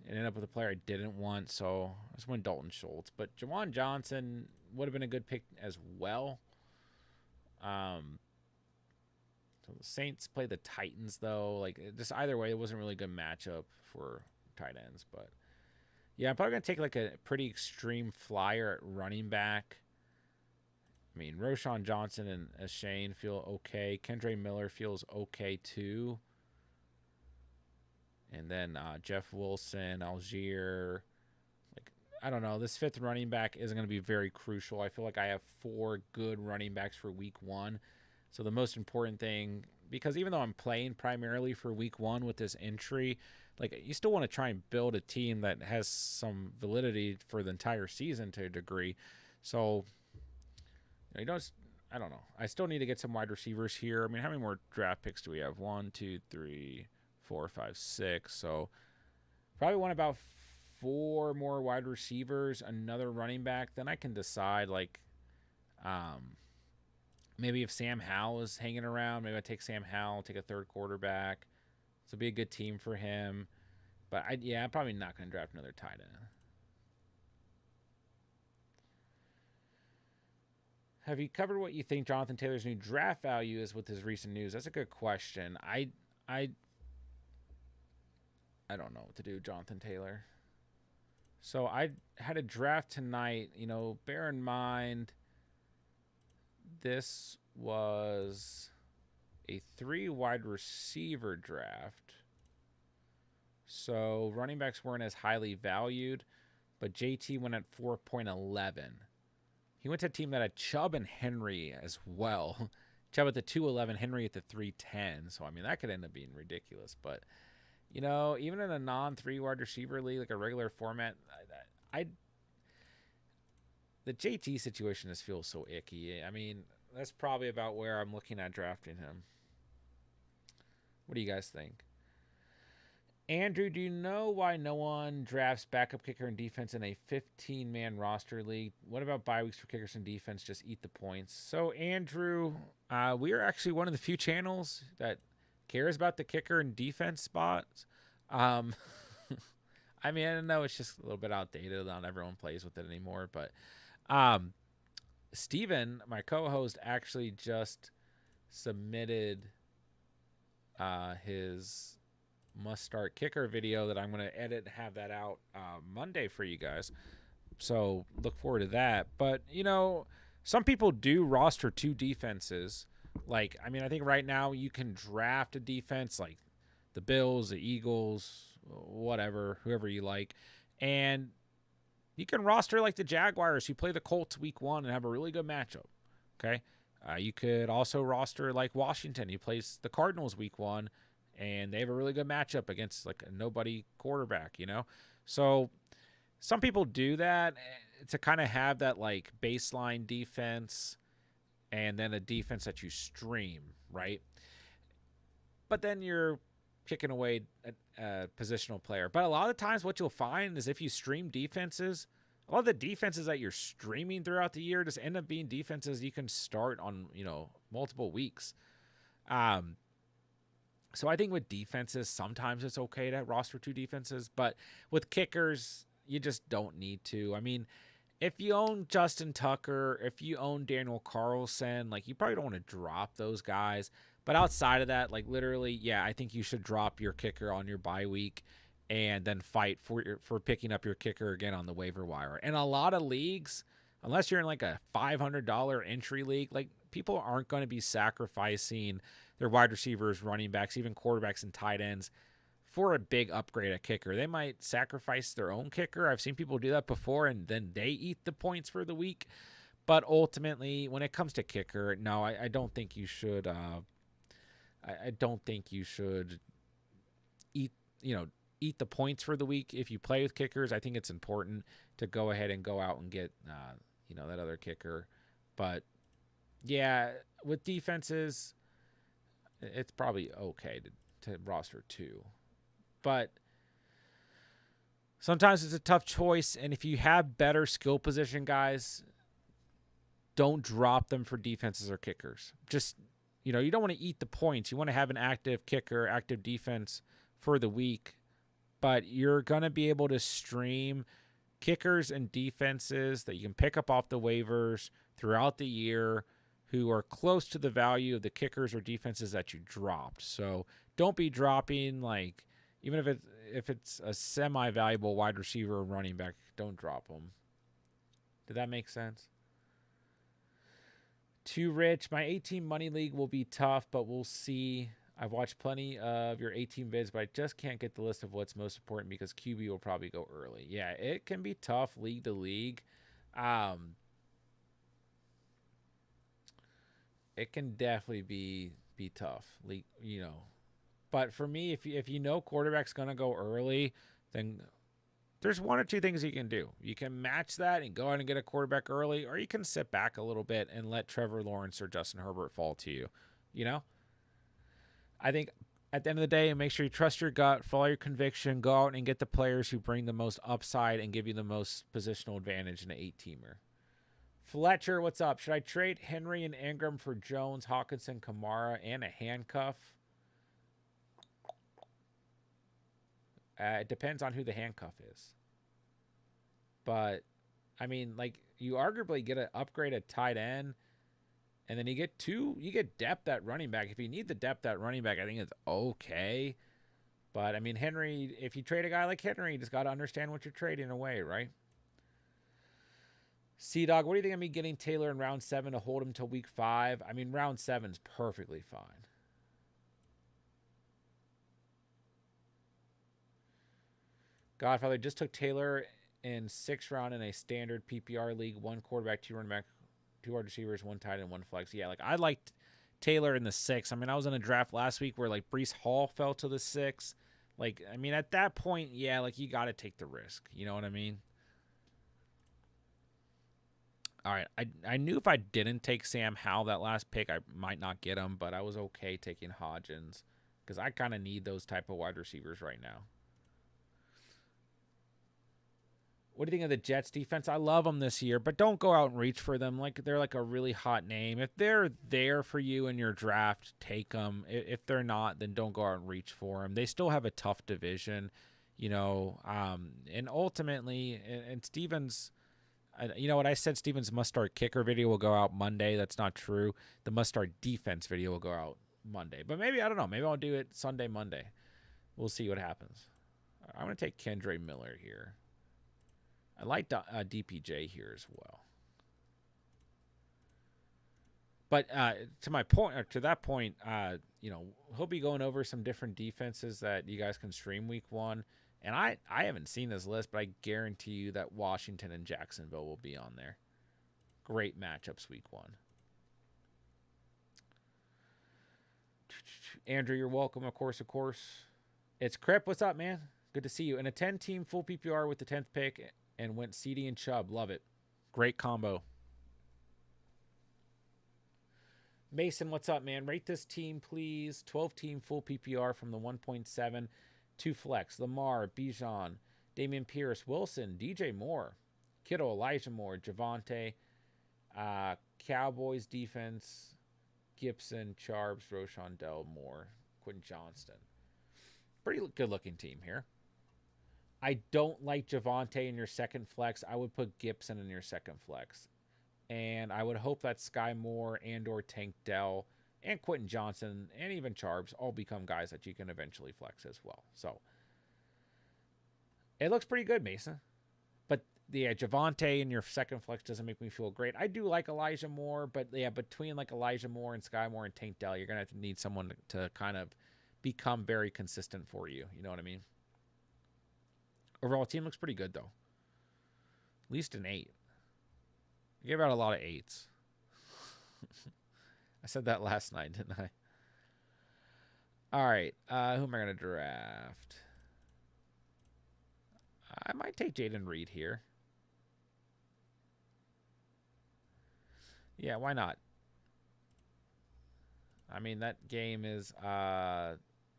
and end up with a player I didn't want, so I just went Dalton Schultz. But Juwan Johnson would have been a good pick as well. So the Saints play the Titans, though. Like, just either way, it wasn't really a good matchup for tight ends. But yeah, I'm probably going to take like a pretty extreme flyer at running back. I mean, Roschon Johnson and Shane feel okay. Kendre Miller feels okay too. And then Jeff Wilson, Algier. Like, I don't know. This 5th running back isn't going to be very crucial. I feel like I have 4 good running backs for week 1. So the most important thing, because even though I'm playing primarily for week 1 with this entry, like, you still want to try and build a team that has some validity for the entire season to a degree. So, I don't know. I still need to get some wide receivers here. I mean, how many more draft picks do we have? 1, 2, 3, 4, 5, 6. So probably want about 4 more wide receivers, another running back. Then I can decide, like, maybe if Sam Howell is hanging around, maybe I take Sam Howell, take a 3rd quarterback. This will be a good team for him. But I'm probably not going to draft another tight end. Have you covered what you think Jonathan Taylor's new draft value is with his recent news? That's a good question. I don't know what to do, Jonathan Taylor. So I had a draft tonight. Bear in mind, this was a 3 wide receiver draft. So running backs weren't as highly valued, but JT went at 4.11. He went to a team that had Chubb and Henry as well. Chubb at the 211, Henry at the 310. So, I mean, that could end up being ridiculous. But, even in a non-3 wide receiver league, like a regular format, the JT situation just feels so icky. I mean, that's probably about where I'm looking at drafting him. What do you guys think? Andrew, do you know why no one drafts backup kicker and defense in a 15-man roster league? What about bye weeks for kickers and defense? Just eat the points. So, Andrew, we are actually one of the few channels that cares about the kicker and defense spots. I mean, I know it's just a little bit outdated. Not everyone plays with it anymore. But Steven, my co-host, actually just submitted his must-start kicker video that I'm going to edit and have that out Monday for you guys. So look forward to that. But, some people do roster 2 defenses. Like, I mean, I think right now you can draft a defense like the Bills, the Eagles, whatever, whoever you like. And you can roster like the Jaguars who play the Colts week 1 and have a really good matchup. Okay. You could also roster like Washington. He plays the Cardinals week 1 and they have a really good matchup against like a nobody quarterback, you know? So some people do that to kind of have that like baseline defense and then a defense that you stream, right? But then you're kicking away a positional player. But a lot of the times what you'll find is if you stream defenses, a lot of the defenses that you're streaming throughout the year just end up being defenses you can start on, multiple weeks. So I think with defenses, sometimes it's okay to roster 2 defenses, but with kickers, you just don't need to. I mean, if you own Justin Tucker, if you own Daniel Carlson, like you probably don't want to drop those guys. But outside of that, like literally, yeah, I think you should drop your kicker on your bye week and then fight for picking up your kicker again on the waiver wire. And a lot of leagues, unless you're in like a $500 entry league, like people aren't going to be sacrificing their wide receivers, running backs, even quarterbacks and tight ends for a big upgrade at kicker. They might sacrifice their own kicker. I've seen people do that before, and then they eat the points for the week. But ultimately, when it comes to kicker, no, I don't think you should. I don't think you should eat the points for the week if you play with kickers. I think it's important to go ahead and go out and get that other kicker. But yeah, with defenses, it's probably okay to roster 2. But sometimes it's a tough choice, and if you have better skill position guys, don't drop them for defenses or kickers. Just, you don't want to eat the points. You want to have an active kicker, active defense for the week, but you're going to be able to stream kickers and defenses that you can pick up off the waivers throughout the year who are close to the value of the kickers or defenses that you dropped. So don't be dropping, like, even if it's a semi-valuable wide receiver or running back, don't drop them. Did that make sense? Too rich. My 18 money league will be tough, but we'll see. I've watched plenty of your 18 vids, but I just can't get the list of what's most important because QB will probably go early. Yeah, it can be tough league to league. It can definitely be tough, But for me, if you know quarterback's going to go early, then there's 1 or 2 things you can do. You can match that and go out and get a quarterback early, or you can sit back a little bit and let Trevor Lawrence or Justin Herbert fall to you. I think at the end of the day, make sure you trust your gut, follow your conviction, go out and get the players who bring the most upside and give you the most positional advantage in an 8-teamer. Fletcher, what's up? Should I trade Henry and Ingram for Jones, Hawkinson, Kamara, and a handcuff? It depends on who the handcuff is. But, I mean, like, you arguably get an upgrade at tight end, and then you get depth at running back. If you need the depth at running back, I think it's okay. But, I mean, Henry, if you trade a guy like Henry, you just got to understand what you're trading away, right? C-Dog, what do you think of me getting Taylor in round 7 to hold him till week 5? I mean, round 7 is perfectly fine. Godfather just took Taylor in 6th round in a standard PPR league. 1 quarterback, 2 running back, 2 wide receivers, 1 tight end, 1 flex. Yeah, like I liked Taylor in the 6th. I mean, I was in a draft last week where like Breece Hall fell to the 6th. Like, I mean, at that point, yeah, like you got to take the risk. You know what I mean? All right, I knew if I didn't take Sam Howell that last pick, I might not get him, but I was okay taking Hodgins because I kind of need those type of wide receivers right now. What do you think of the Jets defense? I love them this year, but don't go out and reach for them. Like they're like a really hot name. If they're there for you in your draft, take them. If they're not, then don't go out and reach for them. They still have a tough division, and ultimately, and Stevens. You know what I said? Stevens must start kicker video will go out Monday. That's not true. The must start defense video will go out Monday. But maybe, I don't know. Maybe I'll do it Sunday, Monday. We'll see what happens. I'm going to take Kendre Miller here. I like DPJ here as well. But to my point, or to that point, you know, he'll be going over some different defenses that you guys can stream week 1. And I haven't seen this list, but I guarantee you that Washington and Jacksonville will be on there. Great matchups week 1. Andrew, you're welcome, of course, of course. It's Crip. What's up, man? Good to see you. And a 10-team full PPR with the 10th pick and went CD and Chubb. Love it. Great combo. Mason, what's up, man? Rate this team, please. 12-team full PPR from the 1.7 to flex. Lamar, Bijan, Damian Pierce, Wilson, DJ Moore, Kittle, Elijah Moore, Javonte, Cowboys defense, Gibson, Charbs, Roshan Dell, Moore, Quentin Johnston. Pretty good-looking team here. I don't like Javonte in your second flex. I would put Gibson in your second flex. And I would hope that Sky Moore and or Tank Dell and Quentin Johnson and even Charbs all become guys that you can eventually flex as well. So it looks pretty good, Mason. But yeah, Javonte in your second flex doesn't make me feel great. I do like Elijah Moore, but yeah, between like Elijah Moore and Sky Moore and Tank Dell, you're going to need someone to kind of become very consistent for you. You know what I mean? Overall, team looks pretty good, though. At least an 8. I gave out a lot of 8s. I said that last night, didn't I? All right. Who am I going to draft? I might take Jaden Reed here. Yeah, why not? I mean, that game is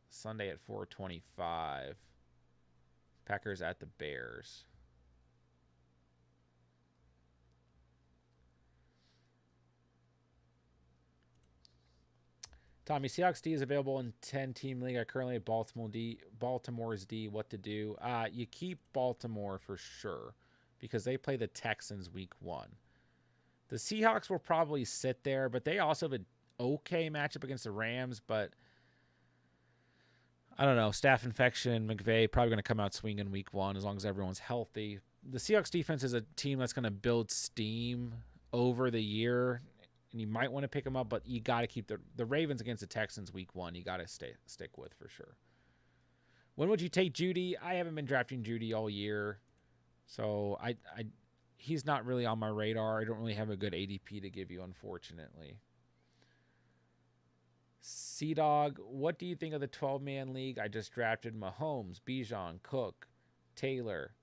Sunday at 4:25. Packers at the Bears. Tommy, Seahawks D is available in 10-team league. I currently have Baltimore's D. What to do? You keep Baltimore for sure because they play the Texans week 1. The Seahawks will probably sit there, but they also have an okay matchup against the Rams. But I don't know. Staph infection, McVay probably going to come out swinging week 1 as long as everyone's healthy. The Seahawks defense is a team that's going to build steam over the year. And you might want to pick them up, but you got to keep the Ravens against the Texans week 1. You got to stick with for sure. When would you take Judy? I haven't been drafting Judy all year, so he's not really on my radar. I don't really have a good ADP to give you, unfortunately. C-Dog, what do you think of the 12-man league? I just drafted Mahomes, Bijan, Cook, Taylor,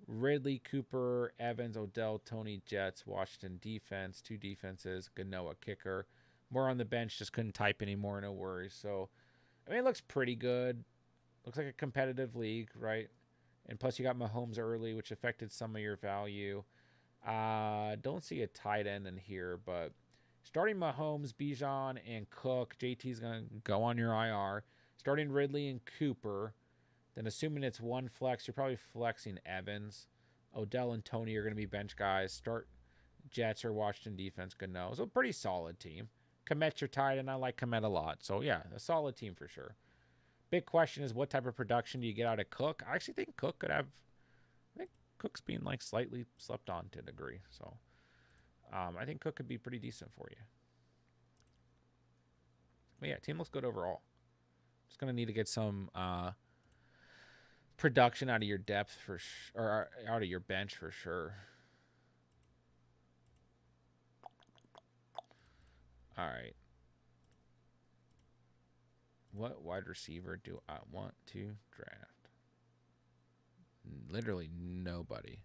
Ridley, Cooper, Evans, Odell, Tony, Jets, Washington defense, 2 defenses, Ganoa kicker. More on the bench, just couldn't type anymore, no worries. So, I mean, it looks pretty good. Looks like a competitive league, right? And plus you got Mahomes early, which affected some of your value. Don't see a tight end in here, but starting Mahomes, Bijan, and Cook, JT's going to go on your IR. Starting Ridley and Cooper. Then assuming it's one flex, you're probably flexing Evans. Odell and Tony are going to be bench guys. Start Jets or Washington defense. Good know. So a pretty solid team. Komet's your tight end. I like Komet a lot. So yeah, a solid team for sure. Big question is what type of production do you get out of Cook? I actually think Cook could have. I think Cook's being like slightly slept on to a degree. So I think Cook could be pretty decent for you. But yeah, team looks good overall. Just gonna need to get some production out of your depth or out of your bench for sure. All right. What wide receiver do I want to draft? Literally nobody.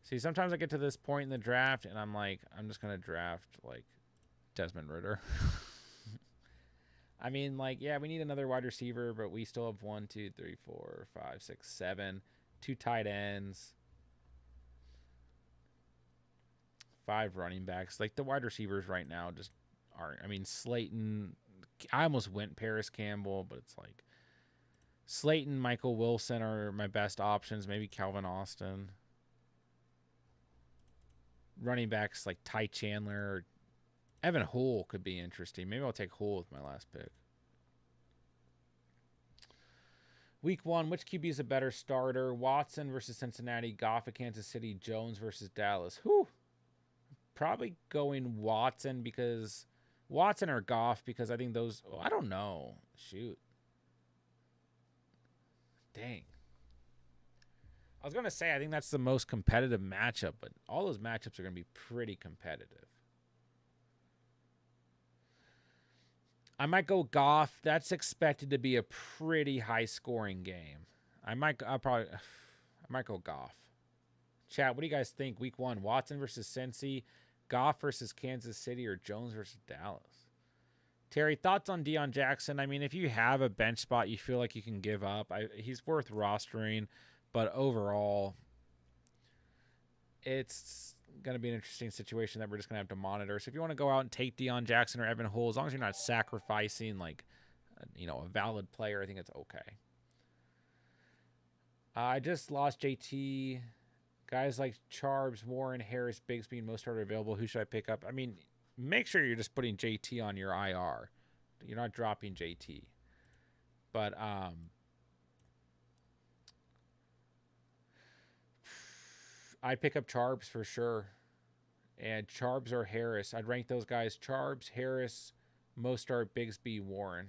See, sometimes I get to this point in the draft and I'm like, I'm just gonna draft like Desmond Ridder. I mean, like, yeah, we need another wide receiver, but we still have 1, 2, 3, 4, 5, 6, 7, 2 tight ends, 5 running backs. Like the wide receivers right now just aren't. I mean, Slayton. I almost went Paris Campbell, but it's like Slayton, Michael Wilson are my best options. Maybe Calvin Austin. Running backs like Ty Chandler or Evan Hull could be interesting. Maybe I'll take Hull with my last pick. Week 1, which QB is a better starter? Watson versus Cincinnati, Goff at Kansas City, Jones versus Dallas. Whew. probably going Watson because Watson or Goff because I think those. Oh, I don't know. Shoot. Dang. I was gonna say I think that's the most competitive matchup, but all those matchups are gonna be pretty competitive. I might go Goff. That's expected to be a pretty high scoring game. I might go Goff. Chat, what do you guys think? Week 1, Watson versus Cincy, Goff versus Kansas City, or Jones versus Dallas? Terry, thoughts on Deion Jackson? I mean, if you have a bench spot you feel like you can give up, he's worth rostering. But overall, it's going to be an interesting situation that we're just going to have to monitor. So if you want to go out and take Deion Jackson or Evan Hull, as long as you're not sacrificing like, a valid player, I think it's okay. I just lost JT. Guys like Charbs, Warren, Harris, Bigsby, and Mostert are available. Who should I pick up? I mean, make sure you're just putting JT on your IR. You're not dropping JT. But I'd pick up Charbs for sure. And Charbs or Harris. I'd rank those guys Charbs, Harris, Mostert, Bigsby, Warren.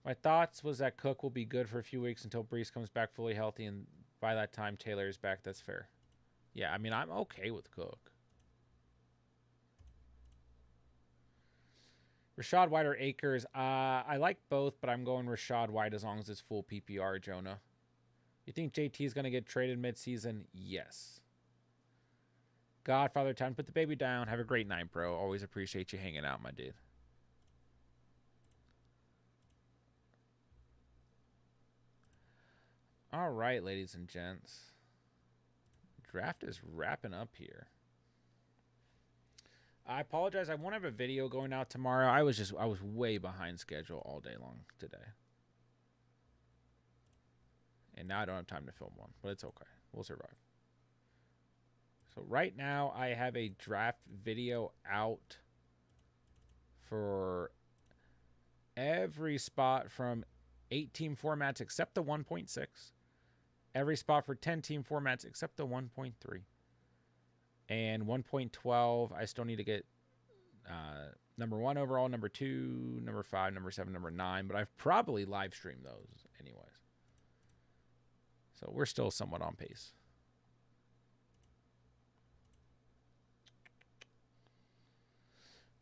My thoughts was that Cook will be good for a few weeks until Brees comes back fully healthy, and by that time Taylor is back. That's fair. Yeah, I mean, I'm okay with Cook. Rashad White or Akers? I like both, but I'm going Rashad White as long as it's full PPR, Jonah. You think JT is going to get traded midseason? Yes. Godfather time. Put the baby down. Have a great night, bro. Always appreciate you hanging out, my dude. All right, ladies and gents. Draft is wrapping up here. I apologize. I won't have a video going out tomorrow. I was way behind schedule all day long today. And now I don't have time to film one, but it's okay. We'll survive. So right now I have a draft video out for every spot from 8-team formats except the 1.6. Every spot for 10-team formats except the 1.3. And 1.12, I still need to get number 1 overall, number 2, number 5, number 7, number 9. But I've probably live streamed those anyways. So we're still somewhat on pace.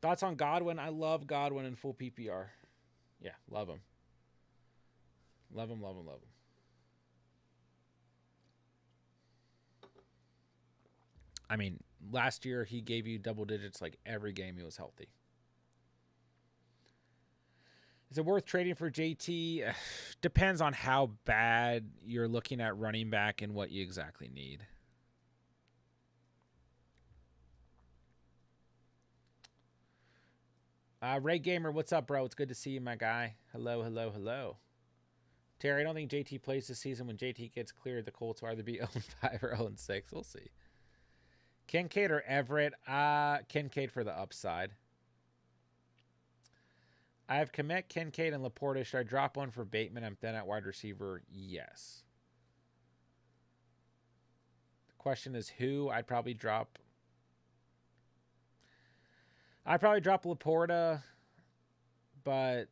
Thoughts on Godwin? I love Godwin in full PPR. Yeah, love him. Love him, love him, love him. I mean, last year he gave you double digits like every game he was healthy. Is it worth trading for JT? Depends on how bad you're looking at running back and what you exactly need. Ray Gamer, what's up, bro? It's good to see you, my guy. Hello, hello, hello. Terry, I don't think JT plays this season. When JT gets cleared, the Colts will either be 0-5 or 0-6. We'll see. Kincaid or Everett? Kincaid for the upside. I have Kmet, Kincaid, and Laporta. Should I drop one for Bateman? I'm then at wide receiver. Yes. The question is who? I'd probably drop Laporta, but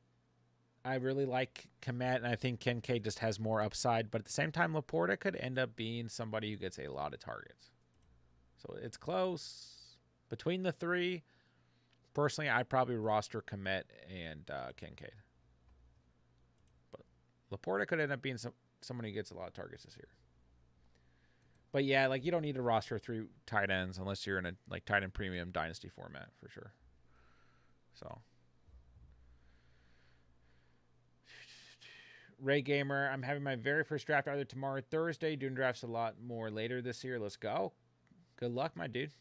I really like Kmet, and I think Kincaid just has more upside. But at the same time, Laporta could end up being somebody who gets a lot of targets. So it's close. Between the three, personally, I'd probably roster Kmet and Kincaid. But Laporta could end up being someone who gets a lot of targets this year. But yeah, like you don't need to roster 3 tight ends unless you're in a like tight end premium dynasty format for sure. So Ray Gamer, I'm having my very first draft either tomorrow or Thursday. Doing drafts a lot more later this year. Let's go. Good luck, my dude.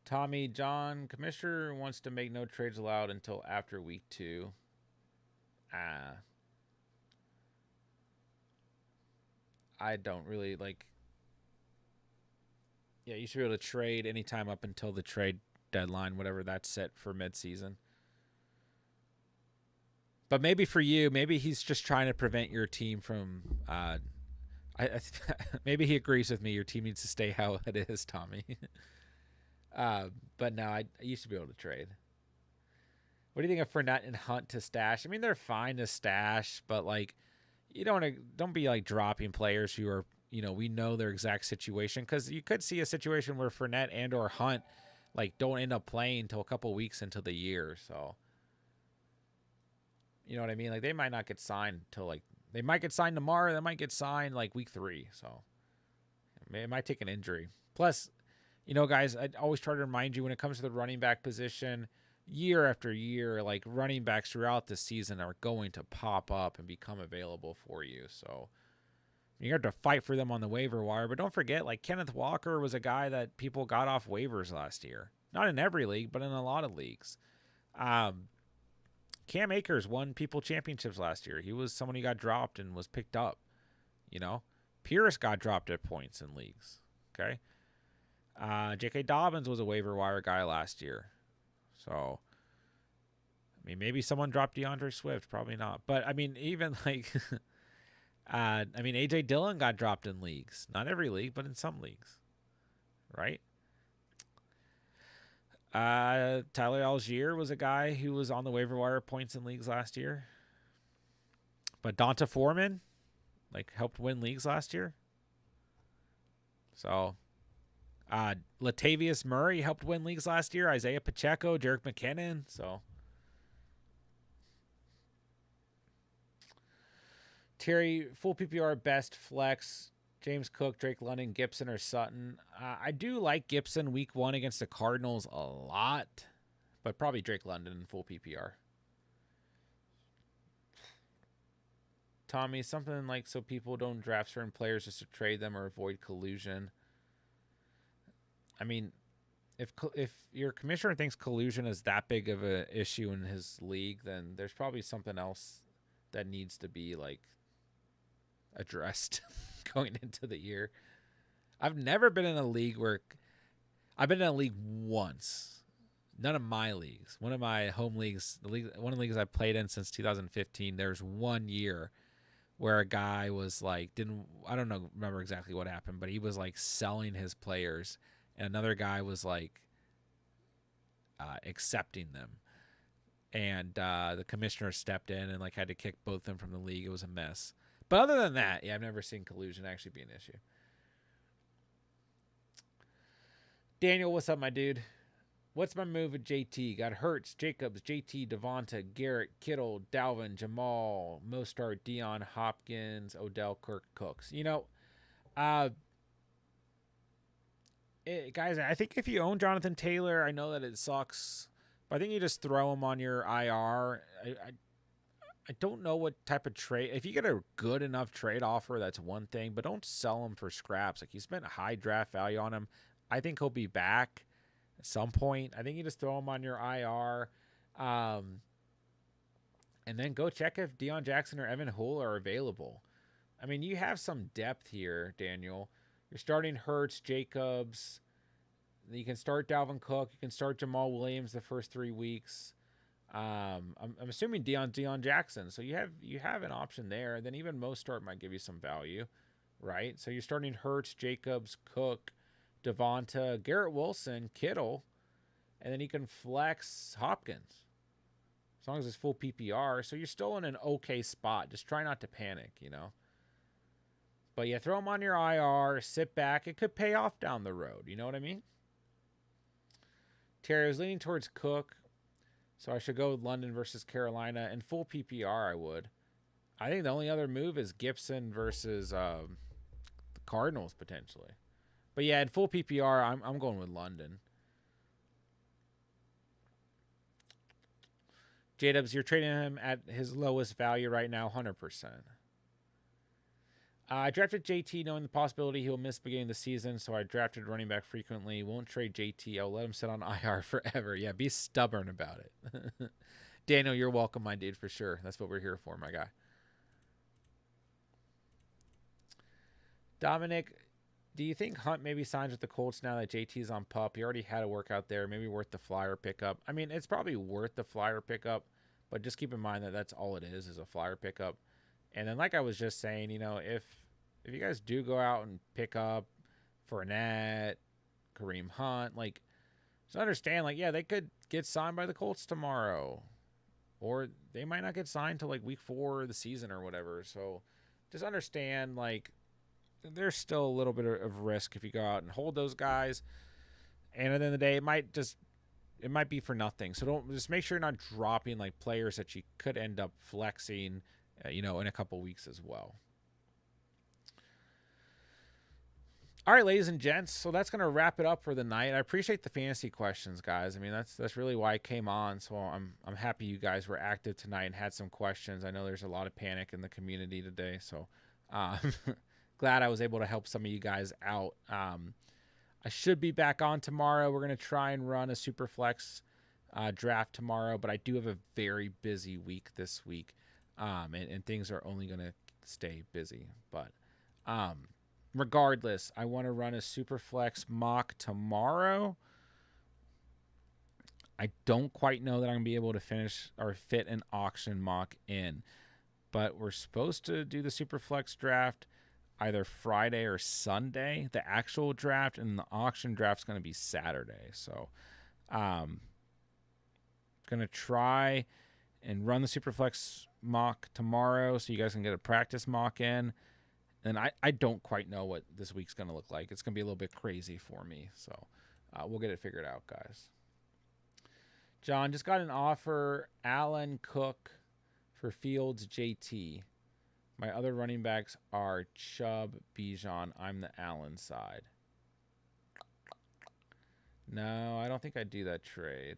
Tommy John, Commissioner wants to make no trades allowed until after week 2. I don't really like. Yeah, you should be able to trade anytime up until the trade deadline, whatever that's set for midseason. But maybe for you, maybe he's just trying to prevent your team from I maybe he agrees with me. Your team needs to stay how it is, Tommy. But no, I used to be able to trade. What do you think of Fournette and Hunt to stash? I mean, they're fine to stash, but like, you don't be like dropping players who are, we know their exact situation, because you could see a situation where Fournette and or Hunt like don't end up playing until a couple weeks into the year. So you know what I mean? Like they might not get signed till like they might get signed tomorrow. They might get signed like week 3. So it might take an injury. Plus, guys, I always try to remind you when it comes to the running back position, year after year, like running backs throughout the season are going to pop up and become available for you. So you have to fight for them on the waiver wire. But don't forget, like Kenneth Walker was a guy that people got off waivers last year. Not in every league, but in a lot of leagues. Cam Akers won people championships last year. He was someone who got dropped and was picked up. Pierce got dropped at points in leagues. Okay. J.K. Dobbins was a waiver wire guy last year. So, I mean, maybe someone dropped DeAndre Swift. Probably not. But, I mean, even like, A.J. Dillon got dropped in leagues. Not every league, but in some leagues. Right? Tyler Algier was a guy who was on the waiver wire points in leagues last year. But Donta Foreman, like, helped win leagues last year. So, Latavius Murray helped win leagues last year. Isaiah Pacheco, Jerick McKinnon. So, Terry, full PPR best flex. James Cook, Drake London, Gibson, or Sutton. I do like Gibson week 1 against the Cardinals a lot, but probably Drake London in full PPR. Tommy, something like so people don't draft certain players just to trade them or avoid collusion. I mean, if your commissioner thinks collusion is that big of an issue in his league, then there's probably something else that needs to be like addressed going into the year. I've never been in a league where I've been in a league once. None of my leagues. One of my home leagues, one of the leagues I played in since 2015, there's 1 year where a guy was like, I don't remember exactly what happened, but he was like selling his players, and another guy was like accepting them. And the commissioner stepped in and like had to kick both of them from the league. It was a mess. But other than that, yeah, I've never seen collusion actually be an issue. Daniel, what's up, my dude? What's my move with JT? Got Hurts, Jacobs, JT, Devonta, Garrett, Kittle, Dalvin, Jamal, Mostert, Dion, Hopkins, Odell, Kirk, Cooks. Guys, I think if you own Jonathan Taylor, I know that it sucks, but I think you just throw him on your IR. I don't know what type of trade. If you get a good enough trade offer, that's one thing, but don't sell him for scraps. Like, you spent a high draft value on him. I think he'll be back at some point. I think you just throw him on your IR. And then go check if Deion Jackson or Evan Hull are available. I mean, you have some depth here, Daniel. You're starting Hurts, Jacobs. You can start Dalvin Cook. You can start Jamal Williams the first 3 weeks. I'm assuming Deion Jackson. So you have an option there. Then even Mostert might give you some value, right? So you're starting Hurts, Jacobs, Cook, Devonta, Garrett Wilson, Kittle, and then you can flex Hopkins as long as it's full PPR. So you're still in an okay spot. Just try not to panic, But yeah, throw them on your IR, sit back. It could pay off down the road. You know what I mean? Terry, I was leaning towards Cook, so I should go with London versus Carolina. And full PPR, I would. I think the only other move is Gibson versus the Cardinals, potentially. But yeah, in full PPR, I'm going with London. J-Dubs, you're trading him at his lowest value right now, 100%. I drafted JT knowing the possibility he'll miss the beginning of the season, so I drafted running back frequently. Won't trade JT. I'll let him sit on IR forever. Yeah, be stubborn about it. Daniel, you're welcome, my dude, for sure. That's what we're here for, my guy. Dominic, do you think Hunt maybe signs with the Colts now that JT's on PUP? He already had a workout there. Maybe worth the flyer pickup. I mean, it's probably worth the flyer pickup, but just keep in mind that that's all it is a flyer pickup. And then like I was just saying, if if you guys do go out and pick up Fournette, Kareem Hunt, like, just understand, like, yeah, they could get signed by the Colts tomorrow, or they might not get signed till like week 4 of the season or whatever. So just understand, like, there's still a little bit of risk if you go out and hold those guys, and at the end of the day, it might be for nothing. So don't, just make sure you're not dropping like players that you could end up flexing, in a couple weeks as well. All right, ladies and gents, so that's going to wrap it up for the night. I appreciate the fantasy questions, guys. I mean, that's really why I came on. So I'm happy you guys were active tonight and had some questions. I know there's a lot of panic in the community today, so glad I was able to help some of you guys out. I should be back on tomorrow. We're going to try and run a Superflex draft tomorrow, but I do have a very busy week this week, and things are only going to stay busy. But regardless, I want to run a Superflex mock tomorrow. I don't quite know that I'm going to be able to finish or fit an auction mock in, but we're supposed to do the Superflex draft either Friday or Sunday, the actual draft, and the auction draft's going to be Saturday. So going to try and run the Superflex mock tomorrow so you guys can get a practice mock in. And I don't quite know what this week's going to look like. It's going to be a little bit crazy for me. So we'll get it figured out, guys. John, just got an offer. Allen, Cook for Fields, JT. My other running backs are Chubb, Bijan. I'm the Allen side. No, I don't think I'd do that trade.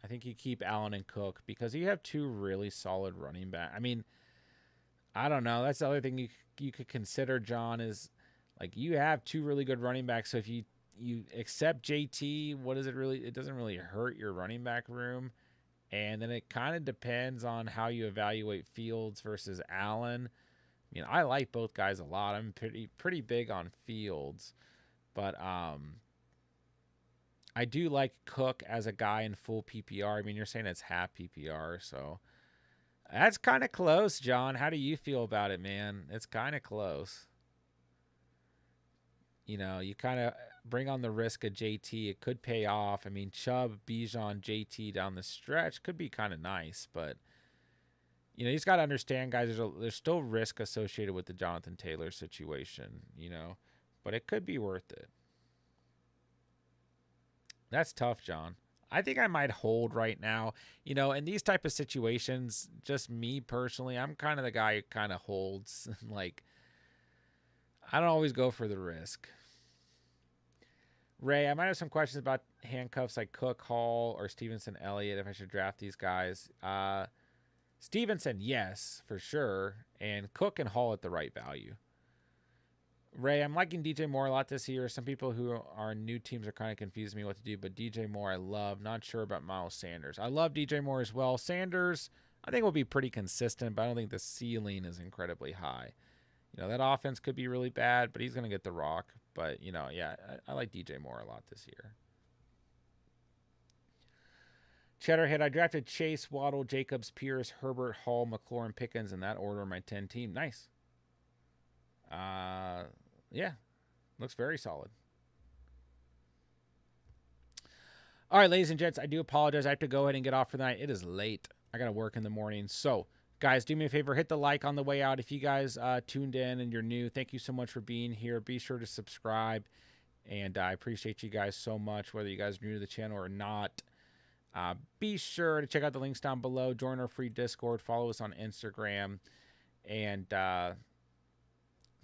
I think you keep Allen and Cook because you have 2 really solid running backs. I mean, I don't know. That's the other thing you could consider, John, is like you have 2 really good running backs. So if you accept JT, what is it really? It doesn't really hurt your running back room. And then it kind of depends on how you evaluate Fields versus Allen. I mean, I like both guys a lot. I'm pretty big on Fields, but I do like Cook as a guy in full PPR. I mean, you're saying it's half PPR, so that's kind of close, John. How do you feel about it, man? It's kind of close. You kind of bring on the risk of JT. It could pay off. I mean, Chubb, Bijan, JT down the stretch could be kind of nice, but you just got to understand, guys, there's still risk associated with the Jonathan Taylor situation, but it could be worth it. That's tough, John. I think I might hold right now. In these type of situations, just me personally, I'm kind of the guy who kind of holds. Like, I don't always go for the risk. Ray, I might have some questions about handcuffs like Cook, Hall, or Stevenson, Elliott, if I should draft these guys. Stevenson, yes, for sure. And Cook and Hall at the right value. Ray, I'm liking DJ Moore a lot this year. Some people who are new teams are kind of confusing me what to do, but DJ Moore I love. Not sure about Miles Sanders. I love DJ Moore as well. Sanders, I think will be pretty consistent, but I don't think the ceiling is incredibly high. That offense could be really bad, but he's going to get the rock. But, yeah, I like DJ Moore a lot this year. Cheddarhead, I drafted Chase, Waddle, Jacobs, Pierce, Herbert, Hall, McLaurin, Pickens in that order in my 10 team. Nice. Yeah, looks very solid. All right, ladies and gents, I do apologize. I have to go ahead and get off for the night. It is late. I got to work in the morning. So, guys, do me a favor. Hit the like on the way out. If you guys tuned in and you're new, thank you so much for being here. Be sure to subscribe. And I appreciate you guys so much, whether you guys are new to the channel or not. Be sure to check out the links down below. Join our free Discord. Follow us on Instagram. And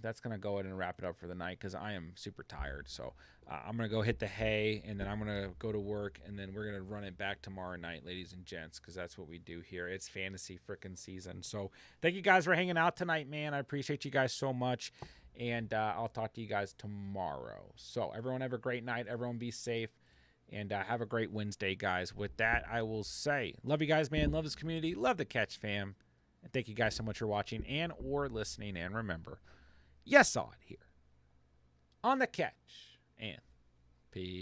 that's going to go ahead and wrap it up for the night because I am super tired. So I'm going to go hit the hay, and then I'm going to go to work, and then we're going to run it back tomorrow night, ladies and gents, because that's what we do here. It's fantasy frickin' season. So thank you guys for hanging out tonight, man. I appreciate you guys so much, and I'll talk to you guys tomorrow. So everyone have a great night. Everyone be safe, and have a great Wednesday, guys. With that, I will say, love you guys, man. Love this community. Love the Catch fam. And thank you guys so much for watching and or listening. And remember, you saw it here on the Catch, and peace.